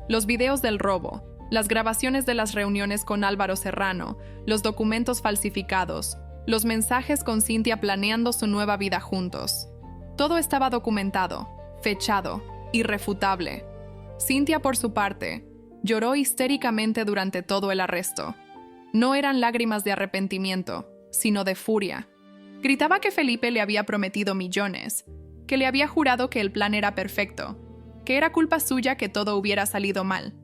Speaker 1: Los videos del robo, las grabaciones de las reuniones con Álvaro Serrano, los documentos falsificados, los mensajes con Cintia planeando su nueva vida juntos. Todo estaba documentado, fechado, irrefutable. Cintia, por su parte, lloró histéricamente durante todo el arresto. No eran lágrimas de arrepentimiento, sino de furia. Gritaba que Felipe le había prometido millones, que le había jurado que el plan era perfecto, que era culpa suya que todo hubiera salido mal.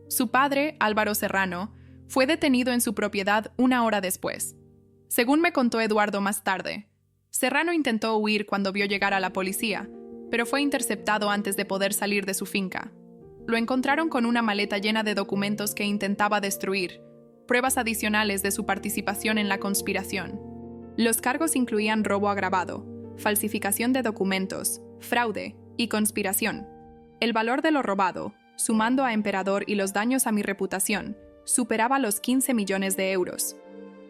Speaker 1: Su padre, Álvaro Serrano, fue detenido en su propiedad 1 hora después. Según me contó Eduardo más tarde, Serrano intentó huir cuando vio llegar a la policía, pero fue interceptado antes de poder salir de su finca. Lo encontraron con una maleta llena de documentos que intentaba destruir, pruebas adicionales de su participación en la conspiración. Los cargos incluían robo agravado, falsificación de documentos, fraude y conspiración. El valor de lo robado, sumando a Emperador y los daños a mi reputación, superaba los 15 millones de euros.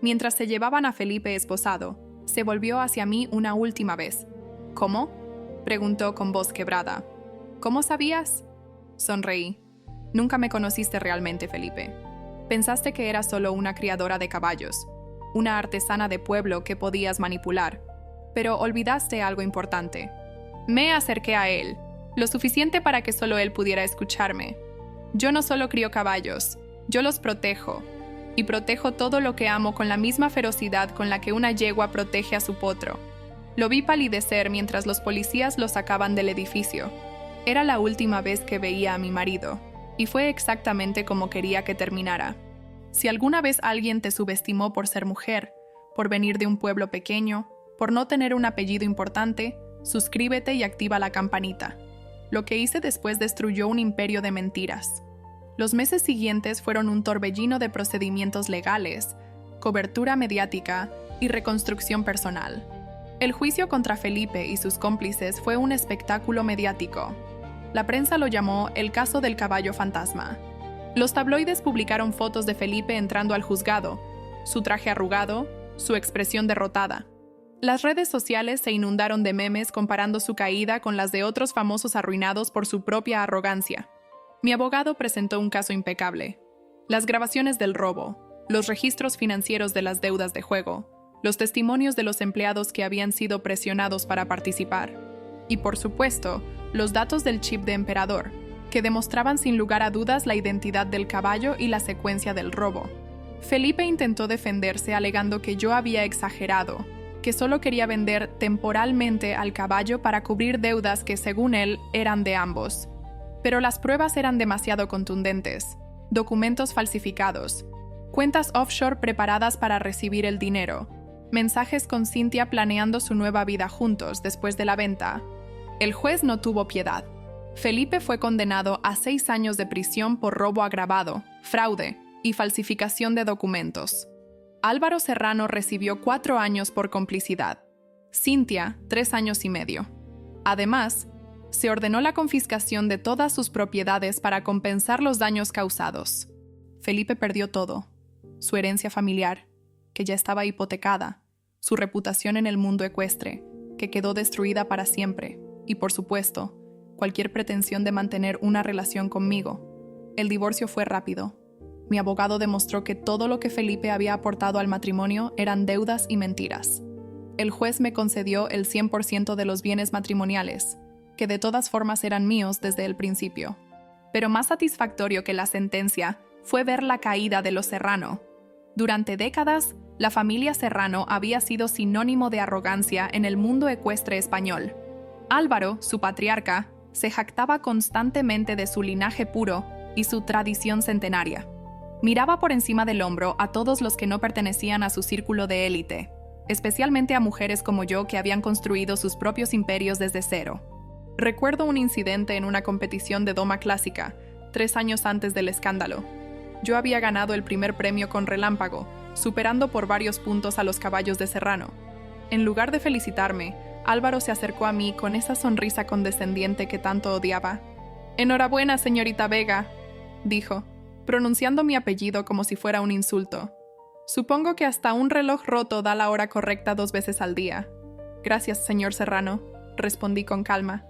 Speaker 1: Mientras se llevaban a Felipe esposado, se volvió hacia mí una última vez. «¿Cómo?», preguntó con voz quebrada. «¿Cómo sabías?». Sonreí. «Nunca me conociste realmente, Felipe. Pensaste que era solo una criadora de caballos, una artesana de pueblo que podías manipular. Pero olvidaste algo importante. Me acerqué a él, lo suficiente para que solo él pudiera escucharme. Yo no solo crío caballos, yo los protejo. Y protejo todo lo que amo con la misma ferocidad con la que una yegua protege a su potro». Lo vi palidecer mientras los policías lo sacaban del edificio. Era la última vez que veía a mi marido, y fue exactamente como quería que terminara. Si alguna vez alguien te subestimó por ser mujer, por venir de un pueblo pequeño, por no tener un apellido importante, suscríbete y activa la campanita. Lo que hice después destruyó un imperio de mentiras. Los meses siguientes fueron un torbellino de procedimientos legales, cobertura mediática y reconstrucción personal. El juicio contra Felipe y sus cómplices fue un espectáculo mediático. La prensa lo llamó el caso del caballo fantasma. Los tabloides publicaron fotos de Felipe entrando al juzgado, su traje arrugado, su expresión derrotada. Las redes sociales se inundaron de memes comparando su caída con las de otros famosos arruinados por su propia arrogancia. Mi abogado presentó un caso impecable. Las grabaciones del robo, los registros financieros de las deudas de juego, los testimonios de los empleados que habían sido presionados para participar. Y por supuesto, los datos del chip de emperador, que demostraban sin lugar a dudas la identidad del caballo y la secuencia del robo. Felipe intentó defenderse alegando que yo había exagerado, que solo quería vender temporalmente al caballo para cubrir deudas que, según él, eran de ambos. Pero las pruebas eran demasiado contundentes. Documentos falsificados, cuentas offshore preparadas para recibir el dinero, mensajes con Cynthia planeando su nueva vida juntos después de la venta. El juez no tuvo piedad. Felipe fue condenado a 6 años de prisión por robo agravado, fraude y falsificación de documentos. Álvaro Serrano recibió 4 años por complicidad. Cynthia, 3 años y medio. Además, se ordenó la confiscación de todas sus propiedades para compensar los daños causados. Felipe perdió todo: su herencia familiar, que ya estaba hipotecada, su reputación en el mundo ecuestre, que quedó destruida para siempre, y por supuesto, cualquier pretensión de mantener una relación conmigo. El divorcio fue rápido. Mi abogado demostró que todo lo que Felipe había aportado al matrimonio eran deudas y mentiras. El juez me concedió el 100% de los bienes matrimoniales, que de todas formas eran míos desde el principio. Pero más satisfactorio que la sentencia fue ver la caída de los Serrano. Durante décadas, la familia Serrano había sido sinónimo de arrogancia en el mundo ecuestre español. Álvaro, su patriarca, se jactaba constantemente de su linaje puro y su tradición centenaria. Miraba por encima del hombro a todos los que no pertenecían a su círculo de élite, especialmente a mujeres como yo que habían construido sus propios imperios desde cero. Recuerdo un incidente en una competición de doma clásica, 3 años antes del escándalo. Yo había ganado el primer premio con relámpago, superando por varios puntos a los caballos de Serrano. En lugar de felicitarme, Álvaro se acercó a mí con esa sonrisa condescendiente que tanto odiaba. «Enhorabuena, señorita Vega», dijo, pronunciando mi apellido como si fuera un insulto. «Supongo que hasta un reloj roto da la hora correcta 2 veces al día». «Gracias, señor Serrano», respondí con calma.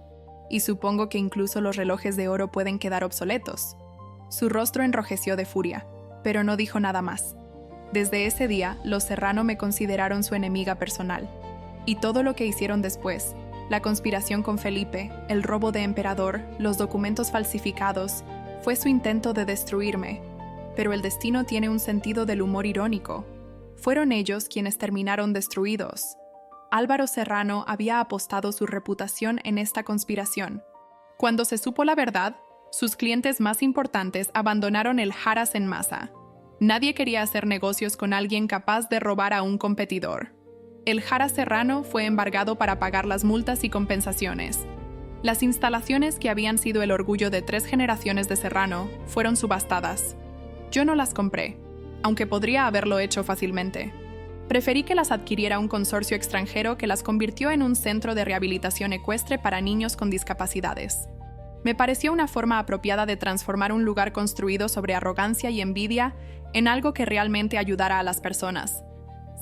Speaker 1: «Y supongo que incluso los relojes de oro pueden quedar obsoletos». Su rostro enrojeció de furia, pero no dijo nada más. Desde ese día, los Serrano me consideraron su enemiga personal. Y todo lo que hicieron después, la conspiración con Felipe, el robo de emperador, los documentos falsificados, fue su intento de destruirme. Pero el destino tiene un sentido del humor irónico. Fueron ellos quienes terminaron destruidos. Álvaro Serrano había apostado su reputación en esta conspiración. Cuando se supo la verdad, sus clientes más importantes abandonaron el Harrah's en masa. Nadie quería hacer negocios con alguien capaz de robar a un competidor. El Harrah's Serrano fue embargado para pagar las multas y compensaciones. Las instalaciones que habían sido el orgullo de 3 generaciones de Serrano fueron subastadas. Yo no las compré, aunque podría haberlo hecho fácilmente. Preferí que las adquiriera un consorcio extranjero que las convirtió en un centro de rehabilitación ecuestre para niños con discapacidades. Me pareció una forma apropiada de transformar un lugar construido sobre arrogancia y envidia en algo que realmente ayudara a las personas.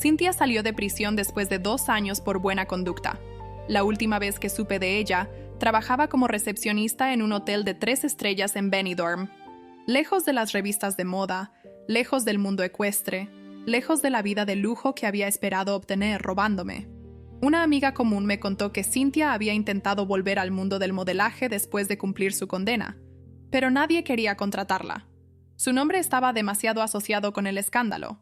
Speaker 1: Cynthia salió de prisión después de 2 años por buena conducta. La última vez que supe de ella, trabajaba como recepcionista en un hotel de 3 estrellas en Benidorm. Lejos de las revistas de moda, lejos del mundo ecuestre, lejos de la vida de lujo que había esperado obtener robándome. Una amiga común me contó que Cynthia había intentado volver al mundo del modelaje después de cumplir su condena, pero nadie quería contratarla. Su nombre estaba demasiado asociado con el escándalo.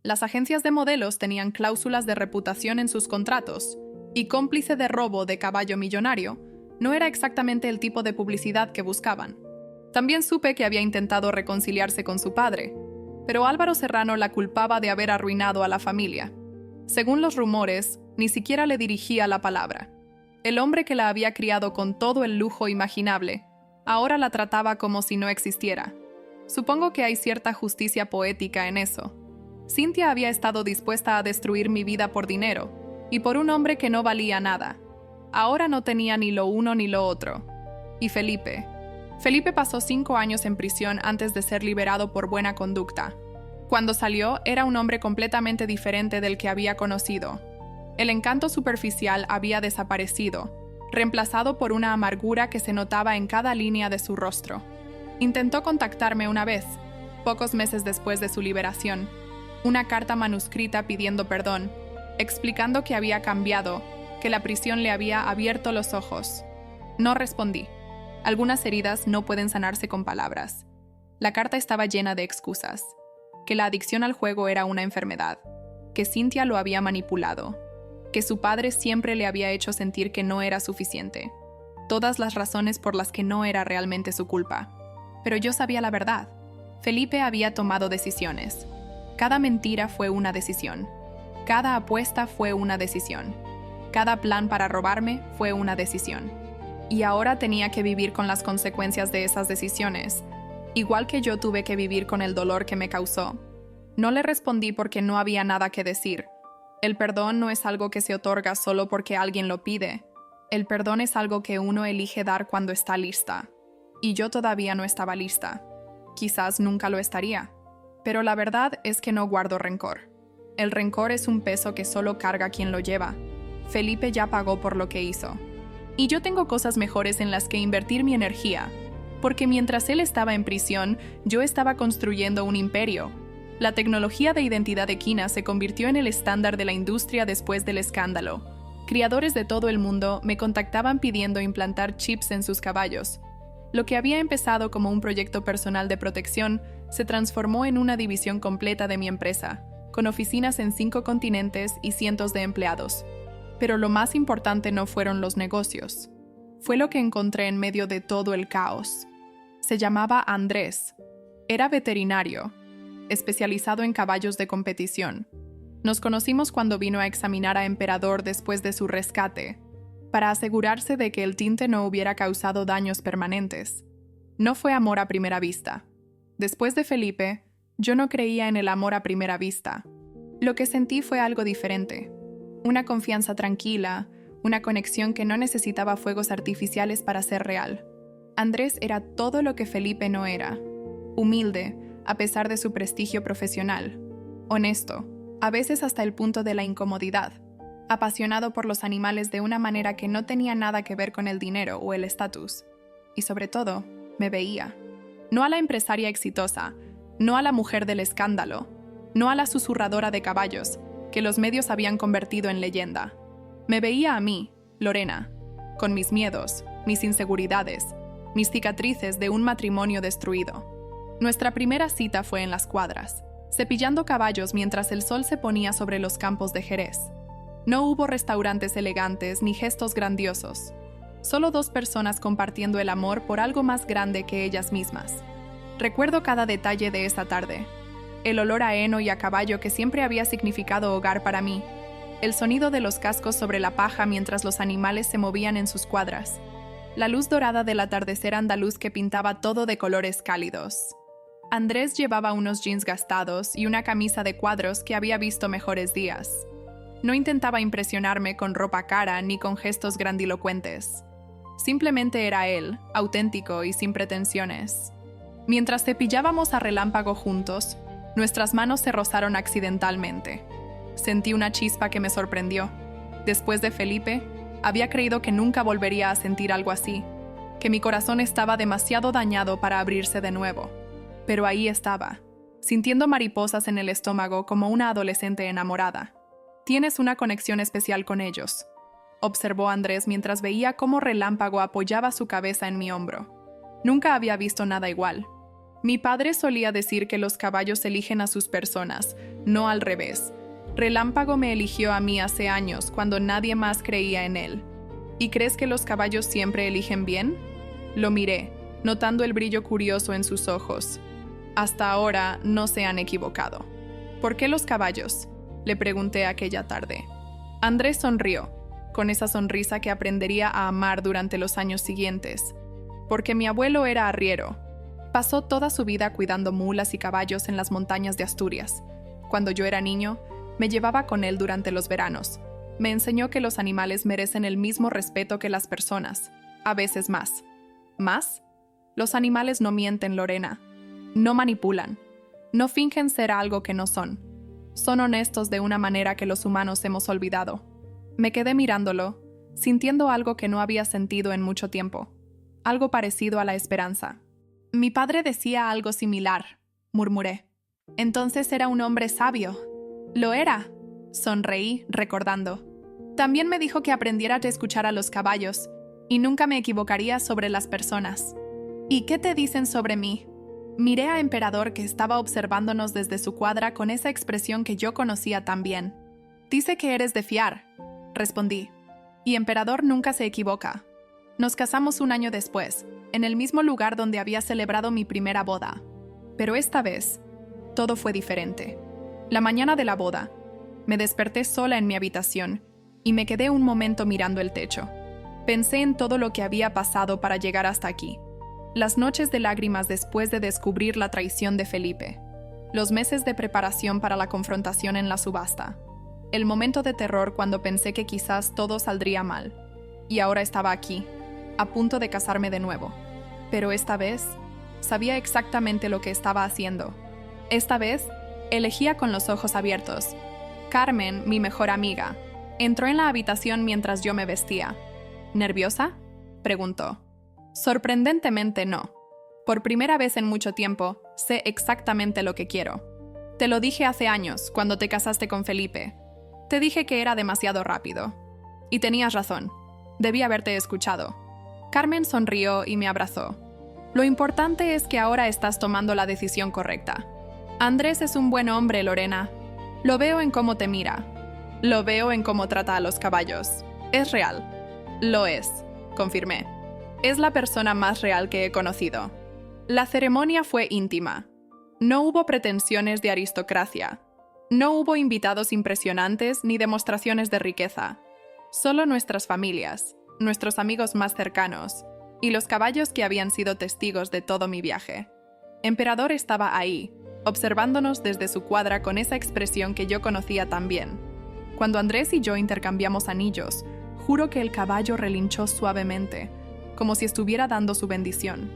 Speaker 1: Las agencias de modelos tenían cláusulas de reputación en sus contratos, y cómplice de robo de caballo millonario no era exactamente el tipo de publicidad que buscaban. También supe que había intentado reconciliarse con su padre, pero Álvaro Serrano la culpaba de haber arruinado a la familia. Según los rumores, ni siquiera le dirigía la palabra. El hombre que la había criado con todo el lujo imaginable, ahora la trataba como si no existiera. Supongo que hay cierta justicia poética en eso. Cynthia había estado dispuesta a destruir mi vida por dinero, y por un hombre que no valía nada. Ahora no tenía ni lo uno ni lo otro. Y Felipe. Felipe pasó 5 años en prisión antes de ser liberado por buena conducta. Cuando salió, era un hombre completamente diferente del que había conocido. El encanto superficial había desaparecido, reemplazado por una amargura que se notaba en cada línea de su rostro. Intentó contactarme una vez, pocos meses después de su liberación. Una carta manuscrita pidiendo perdón, explicando que había cambiado, que la prisión le había abierto los ojos. No respondí. Algunas heridas no pueden sanarse con palabras. La carta estaba llena de excusas. Que la adicción al juego era una enfermedad. Que Cynthia lo había manipulado. Que su padre siempre le había hecho sentir que no era suficiente. Todas las razones por las que no era realmente su culpa. Pero yo sabía la verdad. Felipe había tomado decisiones. Cada mentira fue una decisión. Cada apuesta fue una decisión. Cada plan para robarme fue una decisión. Y ahora tenía que vivir con las consecuencias de esas decisiones, igual que yo tuve que vivir con el dolor que me causó. No le respondí porque no había nada que decir. El perdón no es algo que se otorga solo porque alguien lo pide. El perdón es algo que uno elige dar cuando está lista. Y yo todavía no estaba lista. Quizás nunca lo estaría. Pero la verdad es que no guardo rencor. El rencor es un peso que solo carga quien lo lleva. Felipe ya pagó por lo que hizo. Y yo tengo cosas mejores en las que invertir mi energía, porque mientras él estaba en prisión, yo estaba construyendo un imperio. La tecnología de identidad equina se convirtió en el estándar de la industria después del escándalo. Criadores de todo el mundo me contactaban pidiendo implantar chips en sus caballos. Lo que había empezado como un proyecto personal de protección se transformó en una división completa de mi empresa, con oficinas en 5 continentes y cientos de empleados. Pero lo más importante no fueron los negocios. Fue lo que encontré en medio de todo el caos. Se llamaba Andrés. Era veterinario, especializado en caballos de competición. Nos conocimos cuando vino a examinar a Emperador después de su rescate, para asegurarse de que el tinte no hubiera causado daños permanentes. No fue amor a primera vista. Después de Felipe, yo no creía en el amor a primera vista. Lo que sentí fue algo diferente. Una confianza tranquila, una conexión que no necesitaba fuegos artificiales para ser real. Andrés era todo lo que Felipe no era. Humilde, a pesar de su prestigio profesional. Honesto, a veces hasta el punto de la incomodidad. Apasionado por los animales de una manera que no tenía nada que ver con el dinero o el estatus. Y sobre todo, me veía. No a la empresaria exitosa, no a la mujer del escándalo, no a la susurradora de caballos, que los medios habían convertido en leyenda. Me veía a mí, Lorena, con mis miedos, mis inseguridades, mis cicatrices de un matrimonio destruido. Nuestra primera cita fue en las cuadras, cepillando caballos mientras el sol se ponía sobre los campos de Jerez. No hubo restaurantes elegantes ni gestos grandiosos. Solo 2 personas compartiendo el amor por algo más grande que ellas mismas. Recuerdo cada detalle de esa tarde. El olor a heno y a caballo que siempre había significado hogar para mí. El sonido de los cascos sobre la paja mientras los animales se movían en sus cuadras. La luz dorada del atardecer andaluz que pintaba todo de colores cálidos. Andrés llevaba unos jeans gastados y una camisa de cuadros que había visto mejores días. No intentaba impresionarme con ropa cara ni con gestos grandilocuentes. Simplemente era él, auténtico y sin pretensiones. Mientras cepillábamos a relámpago juntos, nuestras manos se rozaron accidentalmente. Sentí una chispa que me sorprendió. Después de Felipe, había creído que nunca volvería a sentir algo así, que mi corazón estaba demasiado dañado para abrirse de nuevo. Pero ahí estaba, sintiendo mariposas en el estómago como una adolescente enamorada. Tienes una conexión especial con ellos, observó Andrés mientras veía cómo Relámpago apoyaba su cabeza en mi hombro. Nunca había visto nada igual. Mi padre solía decir que los caballos eligen a sus personas, no al revés. Relámpago me eligió a mí hace años, cuando nadie más creía en él. ¿Y crees que los caballos siempre eligen bien? Lo miré, notando el brillo curioso en sus ojos. Hasta ahora no se han equivocado. ¿Por qué los caballos?, le pregunté aquella tarde. Andrés sonrió. con esa sonrisa que aprendería a amar durante los años siguientes, porque mi abuelo era arriero. Pasó toda su vida cuidando mulas y caballos en las montañas de Asturias. Cuando yo era niño, me llevaba con él durante los veranos. Me enseñó que los animales merecen el mismo respeto que las personas, a veces más. ¿Más? Los animales no mienten, Lorena. No manipulan. No fingen ser algo que no son. Son honestos de una manera que los humanos hemos olvidado. Me quedé mirándolo, sintiendo algo que no había sentido en mucho tiempo. Algo parecido a la esperanza. Mi padre decía algo similar, murmuré. Entonces era un hombre sabio. Lo era. Sonreí, recordando. También me dijo que aprendiera a escuchar a los caballos, y nunca me equivocaría sobre las personas. ¿Y qué te dicen sobre mí? Miré a Emperador, que estaba observándonos desde su cuadra con esa expresión que yo conocía tan bien. Dice que eres de fiar, respondí. Y Emperador nunca se equivoca. Nos casamos un año después, en el mismo lugar donde había celebrado mi primera boda. Pero esta vez, todo fue diferente. La mañana de la boda, me desperté sola en mi habitación y me quedé un momento mirando el techo. Pensé en todo lo que había pasado para llegar hasta aquí. Las noches de lágrimas después de descubrir la traición de Felipe. Los meses de preparación para la confrontación en la subasta. El momento de terror cuando pensé que quizás todo saldría mal. Y ahora estaba aquí, a punto de casarme de nuevo. Pero esta vez, sabía exactamente lo que estaba haciendo. Esta vez, elegía con los ojos abiertos. Carmen, mi mejor amiga, entró en la habitación mientras yo me vestía. ¿Nerviosa?, preguntó. Sorprendentemente no. Por primera vez en mucho tiempo, sé exactamente lo que quiero. Te lo dije hace años, cuando te casaste con Felipe. Te dije que era demasiado rápido. Y tenías razón. Debí haberte escuchado. Carmen sonrió y me abrazó. Lo importante es que ahora estás tomando la decisión correcta. Andrés es un buen hombre, Lorena. Lo veo en cómo te mira. Lo veo en cómo trata a los caballos. Es real. Lo es, confirmé. Es la persona más real que he conocido. La ceremonia fue íntima. No hubo pretensiones de aristocracia. No hubo invitados impresionantes ni demostraciones de riqueza. Solo nuestras familias, nuestros amigos más cercanos y los caballos que habían sido testigos de todo mi viaje. Emperador estaba ahí, observándonos desde su cuadra con esa expresión que yo conocía tan bien. Cuando Andrés y yo intercambiamos anillos, juro que el caballo relinchó suavemente, como si estuviera dando su bendición.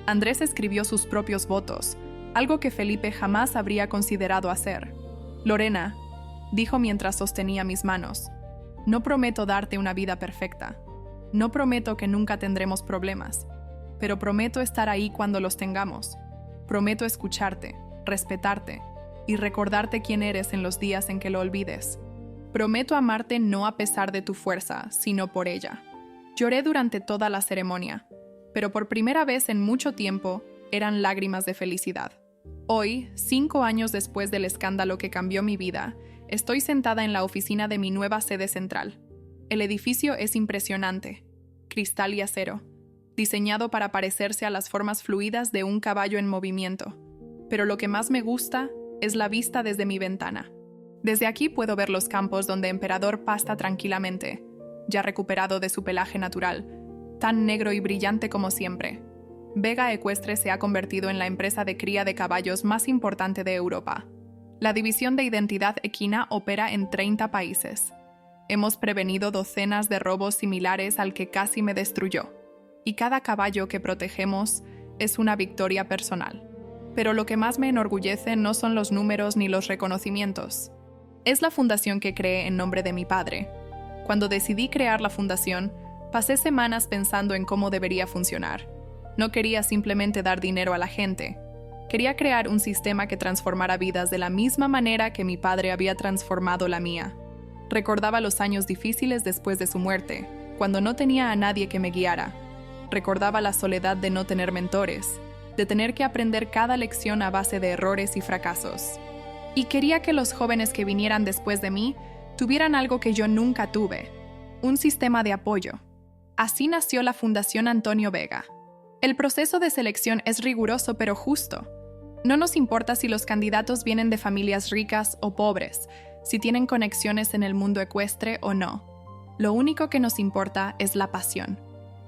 Speaker 1: Andrés escribió sus propios votos, algo que Felipe jamás habría considerado hacer. Lorena, dijo mientras sostenía mis manos, no prometo darte una vida perfecta. No prometo que nunca tendremos problemas, pero prometo estar ahí cuando los tengamos. Prometo escucharte, respetarte y recordarte quién eres en los días en que lo olvides. Prometo amarte no a pesar de tu fuerza, sino por ella. Lloré durante toda la ceremonia, pero por primera vez en mucho tiempo eran lágrimas de felicidad. Hoy, 5 años después del escándalo que cambió mi vida, estoy sentada en la oficina de mi nueva sede central. El edificio es impresionante, cristal y acero, diseñado para parecerse a las formas fluidas de un caballo en movimiento. Pero lo que más me gusta es la vista desde mi ventana. Desde aquí puedo ver los campos donde Emperador pasta tranquilamente, ya recuperado de su pelaje natural, tan negro y brillante como siempre. Vega Ecuestre se ha convertido en la empresa de cría de caballos más importante de Europa. La división de identidad equina opera en 30 países. Hemos prevenido docenas de robos similares al que casi me destruyó, y cada caballo que protegemos es una victoria personal. Pero lo que más me enorgullece no son los números ni los reconocimientos. Es la fundación que creé en nombre de mi padre. Cuando decidí crear la fundación, pasé semanas pensando en cómo debería funcionar. No quería simplemente dar dinero a la gente. Quería crear un sistema que transformara vidas de la misma manera que mi padre había transformado la mía. Recordaba los años difíciles después de su muerte, cuando no tenía a nadie que me guiara. Recordaba la soledad de no tener mentores, de tener que aprender cada lección a base de errores y fracasos. Y quería que los jóvenes que vinieran después de mí tuvieran algo que yo nunca tuve, un sistema de apoyo. Así nació la Fundación Antonio Vega. El proceso de selección es riguroso pero justo. No nos importa si los candidatos vienen de familias ricas o pobres, si tienen conexiones en el mundo ecuestre o no. Lo único que nos importa es la pasión.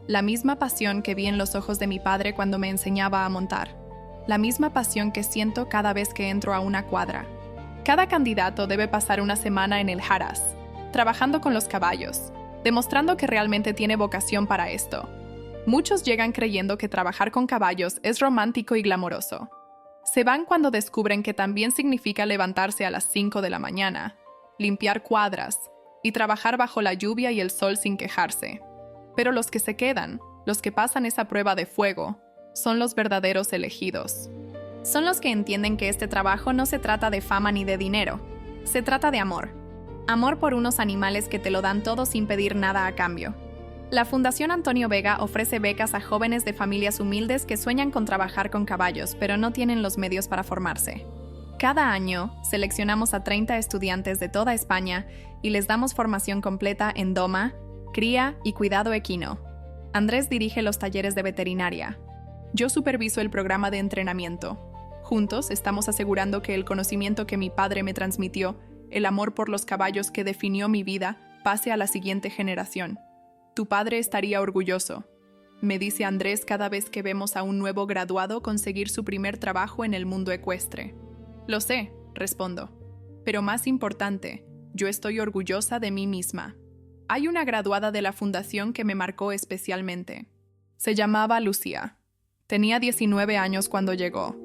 Speaker 1: La misma pasión que vi en los ojos de mi padre cuando me enseñaba a montar. La misma pasión que siento cada vez que entro a una cuadra. Cada candidato debe pasar una semana en el Haras, trabajando con los caballos, demostrando que realmente tiene vocación para esto. Muchos llegan creyendo que trabajar con caballos es romántico y glamoroso. Se van cuando descubren que también significa levantarse a las 5 de la mañana, limpiar cuadras y trabajar bajo la lluvia y el sol sin quejarse. Pero los que se quedan, los que pasan esa prueba de fuego, son los verdaderos elegidos. Son los que entienden que este trabajo no se trata de fama ni de dinero. Se trata de amor. Amor por unos animales que te lo dan todo sin pedir nada a cambio. La Fundación Antonio Vega ofrece becas a jóvenes de familias humildes que sueñan con trabajar con caballos, pero no tienen los medios para formarse. Cada año, seleccionamos a 30 estudiantes de toda España y les damos formación completa en doma, cría y cuidado equino. Andrés dirige los talleres de veterinaria. Yo superviso el programa de entrenamiento. Juntos estamos asegurando que el conocimiento que mi padre me transmitió, el amor por los caballos que definió mi vida, pase a la siguiente generación. Tu padre estaría orgulloso, me dice Andrés cada vez que vemos a un nuevo graduado conseguir su primer trabajo en el mundo ecuestre. Lo sé, respondo. Pero más importante, yo estoy orgullosa de mí misma. Hay una graduada de la fundación que me marcó especialmente. Se llamaba Lucía. Tenía 19 años cuando llegó,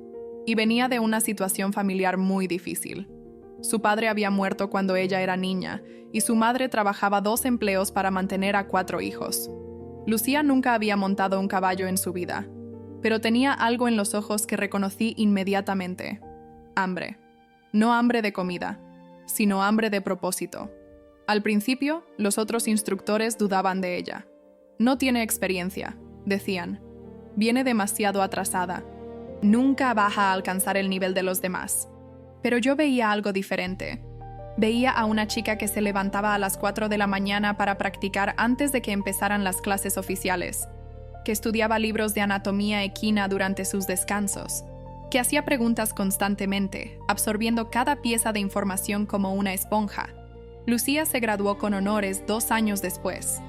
Speaker 1: y venía de una situación familiar muy difícil. Su padre había muerto cuando ella era niña, y su madre trabajaba 2 empleos para mantener a 4 hijos. Lucía nunca había montado un caballo en su vida, pero tenía algo en los ojos que reconocí inmediatamente. Hambre. No hambre de comida, sino hambre de propósito. Al principio, los otros instructores dudaban de ella. No tiene experiencia, decían. Viene demasiado atrasada. Nunca va a alcanzar el nivel de los demás. Pero yo veía algo diferente. Veía a una chica que se levantaba a las 4 de la mañana para practicar antes de que empezaran las clases oficiales, que estudiaba libros de anatomía equina durante sus descansos, que hacía preguntas constantemente, absorbiendo cada pieza de información como una esponja. Lucía se graduó con honores 2 años después.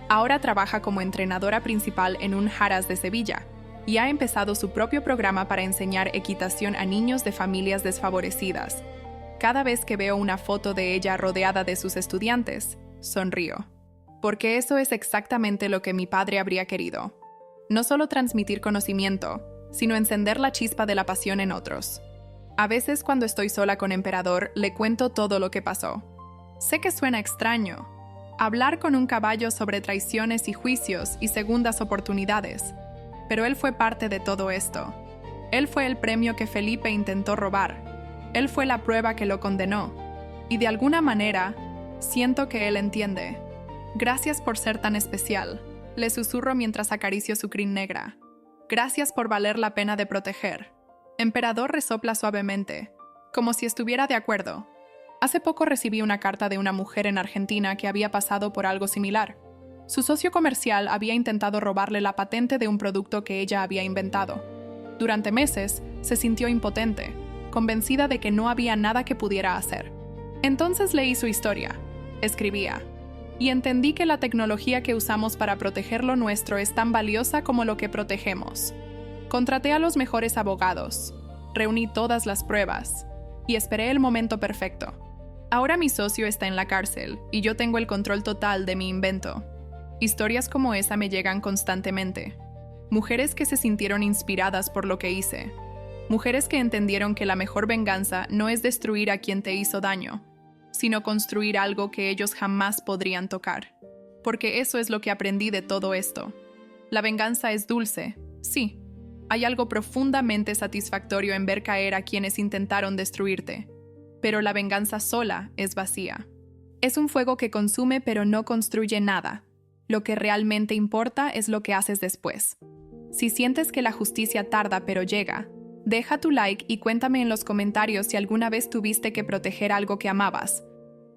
Speaker 1: Ahora trabaja como entrenadora principal en un Haras de Sevilla y ha empezado su propio programa para enseñar equitación a niños de familias desfavorecidas. Cada vez que veo una foto de ella rodeada de sus estudiantes, sonrío. Porque eso es exactamente lo que mi padre habría querido. No solo transmitir conocimiento, sino encender la chispa de la pasión en otros. A veces cuando estoy sola con Emperador, le cuento todo lo que pasó. Sé que suena extraño. Hablar con un caballo sobre traiciones y juicios y segundas oportunidades. Pero él fue parte de todo esto. Él fue el premio que Felipe intentó robar. Él fue la prueba que lo condenó. Y de alguna manera, siento que él entiende. Gracias por ser tan especial, le susurro mientras acaricio su crin negra. Gracias por valer la pena de proteger. Emperador resopla suavemente, como si estuviera de acuerdo. Hace poco recibí una carta de una mujer en Argentina que había pasado por algo similar. Su socio comercial había intentado robarle la patente de un producto que ella había inventado. Durante meses, se sintió impotente, convencida de que no había nada que pudiera hacer. Entonces leí su historia, escribía, y entendí que la tecnología que usamos para proteger lo nuestro es tan valiosa como lo que protegemos. Contraté a los mejores abogados, reuní todas las pruebas, y esperé el momento perfecto. Ahora mi socio está en la cárcel, y yo tengo el control total de mi invento. Historias como esa me llegan constantemente. Mujeres que se sintieron inspiradas por lo que hice. Mujeres que entendieron que la mejor venganza no es destruir a quien te hizo daño, sino construir algo que ellos jamás podrían tocar. Porque eso es lo que aprendí de todo esto. La venganza es dulce, sí. Hay algo profundamente satisfactorio en ver caer a quienes intentaron destruirte. Pero la venganza sola es vacía. Es un fuego que consume pero no construye nada. Lo que realmente importa es lo que haces después. Si sientes que la justicia tarda pero llega, deja tu like y cuéntame en los comentarios si alguna vez tuviste que proteger algo que amabas.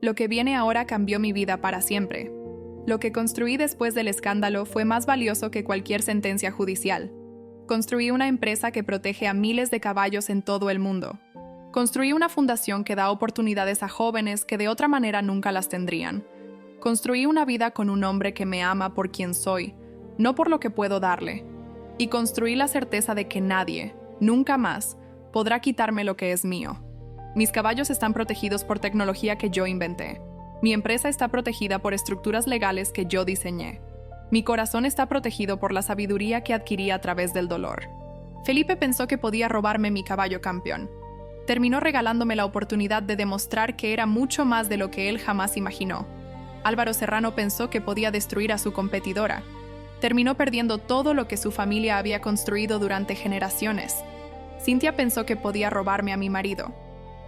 Speaker 1: Lo que viene ahora cambió mi vida para siempre. Lo que construí después del escándalo fue más valioso que cualquier sentencia judicial. Construí una empresa que protege a miles de caballos en todo el mundo. Construí una fundación que da oportunidades a jóvenes que de otra manera nunca las tendrían. Construí una vida con un hombre que me ama por quien soy, no por lo que puedo darle. Y construí la certeza de que nadie, nunca más, podrá quitarme lo que es mío. Mis caballos están protegidos por tecnología que yo inventé. Mi empresa está protegida por estructuras legales que yo diseñé. Mi corazón está protegido por la sabiduría que adquirí a través del dolor. Felipe pensó que podía robarme mi caballo campeón. Terminó regalándome la oportunidad de demostrar que era mucho más de lo que él jamás imaginó. Álvaro Serrano pensó que podía destruir a su competidora. Terminó perdiendo todo lo que su familia había construido durante generaciones. Cintia pensó que podía robarme a mi marido.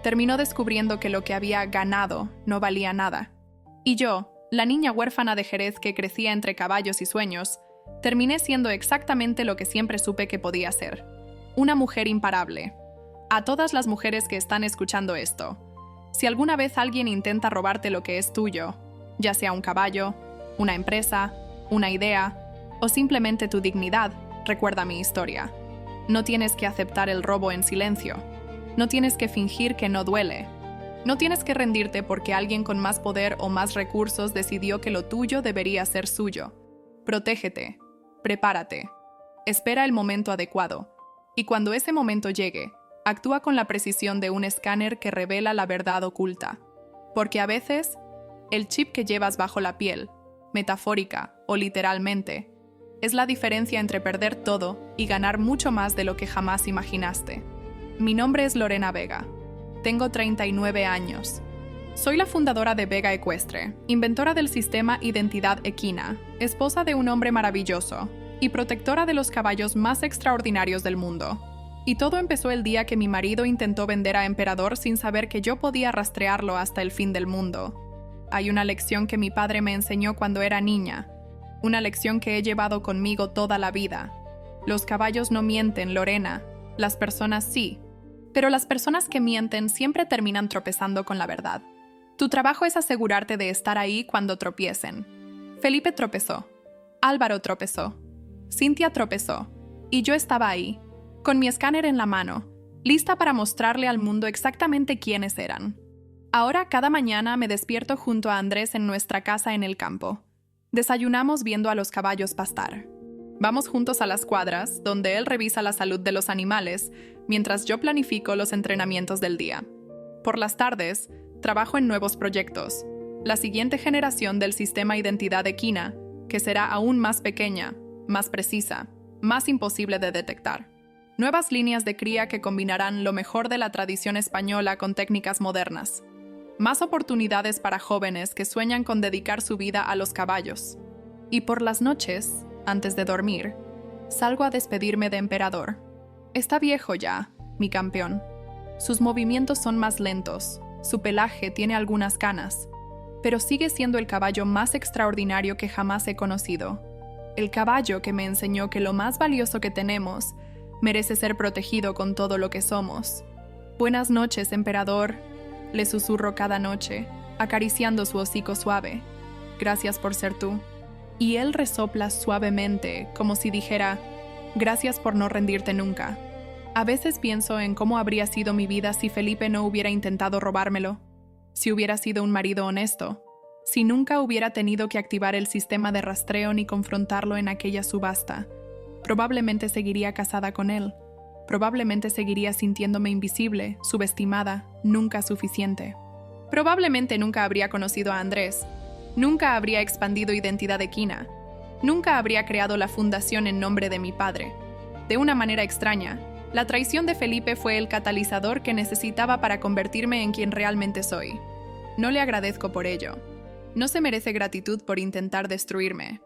Speaker 1: Terminó descubriendo que lo que había ganado no valía nada. Y yo, la niña huérfana de Jerez que crecía entre caballos y sueños, terminé siendo exactamente lo que siempre supe que podía ser. Una mujer imparable. A todas las mujeres que están escuchando esto, si alguna vez alguien intenta robarte lo que es tuyo, ya sea un caballo, una empresa, una idea o simplemente tu dignidad, recuerda mi historia. No tienes que aceptar el robo en silencio. No tienes que fingir que no duele. No tienes que rendirte porque alguien con más poder o más recursos decidió que lo tuyo debería ser suyo. Protégete. Prepárate. Espera el momento adecuado. Y cuando ese momento llegue, actúa con la precisión de un escáner que revela la verdad oculta. Porque a veces, el chip que llevas bajo la piel, metafórica o literalmente, es la diferencia entre perder todo y ganar mucho más de lo que jamás imaginaste. Mi nombre es Lorena Vega. Tengo 39 años. Soy la fundadora de Vega Ecuestre, inventora del sistema Identidad Equina, esposa de un hombre maravilloso y protectora de los caballos más extraordinarios del mundo. Y todo empezó el día que mi marido intentó vender a Emperador sin saber que yo podía rastrearlo hasta el fin del mundo. Hay una lección que mi padre me enseñó cuando era niña, una lección que he llevado conmigo toda la vida. Los caballos no mienten, Lorena, las personas sí. Pero las personas que mienten siempre terminan tropezando con la verdad. Tu trabajo es asegurarte de estar ahí cuando tropiecen. Felipe tropezó. Álvaro tropezó. Cintia tropezó. Y yo estaba ahí, con mi escáner en la mano, lista para mostrarle al mundo exactamente quiénes eran. Ahora cada mañana me despierto junto a Andrés en nuestra casa en el campo. Desayunamos viendo a los caballos pastar. Vamos juntos a las cuadras, donde él revisa la salud de los animales, mientras yo planifico los entrenamientos del día. Por las tardes, trabajo en nuevos proyectos. La siguiente generación del sistema Identidad Equina, que será aún más pequeña, más precisa, más imposible de detectar. Nuevas líneas de cría que combinarán lo mejor de la tradición española con técnicas modernas. Más oportunidades para jóvenes que sueñan con dedicar su vida a los caballos. Y por las noches, antes de dormir, salgo a despedirme de Emperador. Está viejo ya, mi campeón. Sus movimientos son más lentos, su pelaje tiene algunas canas, pero sigue siendo el caballo más extraordinario que jamás he conocido. El caballo que me enseñó que lo más valioso que tenemos merece ser protegido con todo lo que somos. Buenas noches, Emperador, le susurro cada noche, acariciando su hocico suave. Gracias por ser tú. Y él resopla suavemente, como si dijera, gracias por no rendirte nunca. A veces pienso en cómo habría sido mi vida si Felipe no hubiera intentado robármelo, si hubiera sido un marido honesto, si nunca hubiera tenido que activar el sistema de rastreo ni confrontarlo en aquella subasta. Probablemente seguiría casada con él. Probablemente seguiría sintiéndome invisible, subestimada, nunca suficiente. Probablemente nunca habría conocido a Andrés. Nunca habría expandido Identidad Equina. Nunca habría creado la fundación en nombre de mi padre. De una manera extraña, la traición de Felipe fue el catalizador que necesitaba para convertirme en quien realmente soy. No le agradezco por ello. No se merece gratitud por intentar destruirme.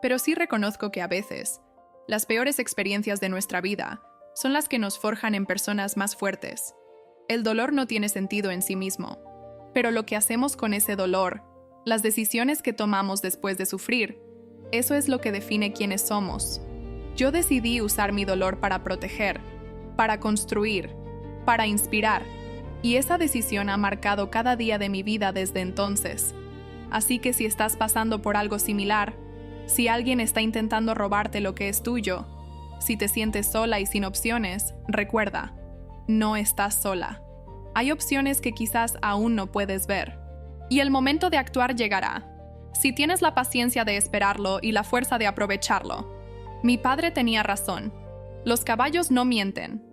Speaker 1: Pero sí reconozco que a veces, las peores experiencias de nuestra vida son las que nos forjan en personas más fuertes. El dolor no tiene sentido en sí mismo, pero lo que hacemos con ese dolor, las decisiones que tomamos después de sufrir, eso es lo que define quiénes somos. Yo decidí usar mi dolor para proteger, para construir, para inspirar, y esa decisión ha marcado cada día de mi vida desde entonces. Así que si estás pasando por algo similar, si alguien está intentando robarte lo que es tuyo, si te sientes sola y sin opciones, recuerda, no estás sola. Hay opciones que quizás aún no puedes ver. Y el momento de actuar llegará. Si tienes la paciencia de esperarlo y la fuerza de aprovecharlo. Mi padre tenía razón. Los caballos no mienten.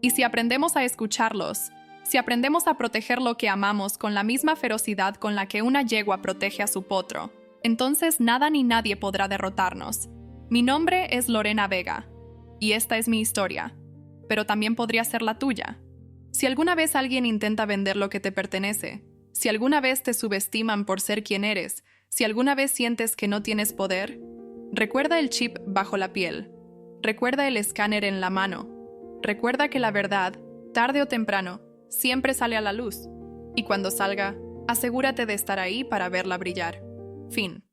Speaker 1: Y si aprendemos a escucharlos, si aprendemos a proteger lo que amamos con la misma ferocidad con la que una yegua protege a su potro, entonces nada ni nadie podrá derrotarnos. Mi nombre es Lorena Vega, y esta es mi historia, pero también podría ser la tuya. Si alguna vez alguien intenta vender lo que te pertenece, si alguna vez te subestiman por ser quien eres, si alguna vez sientes que no tienes poder, recuerda el chip bajo la piel, recuerda el escáner en la mano, recuerda que la verdad, tarde o temprano, siempre sale a la luz, y cuando salga, asegúrate de estar ahí para verla brillar. Fin.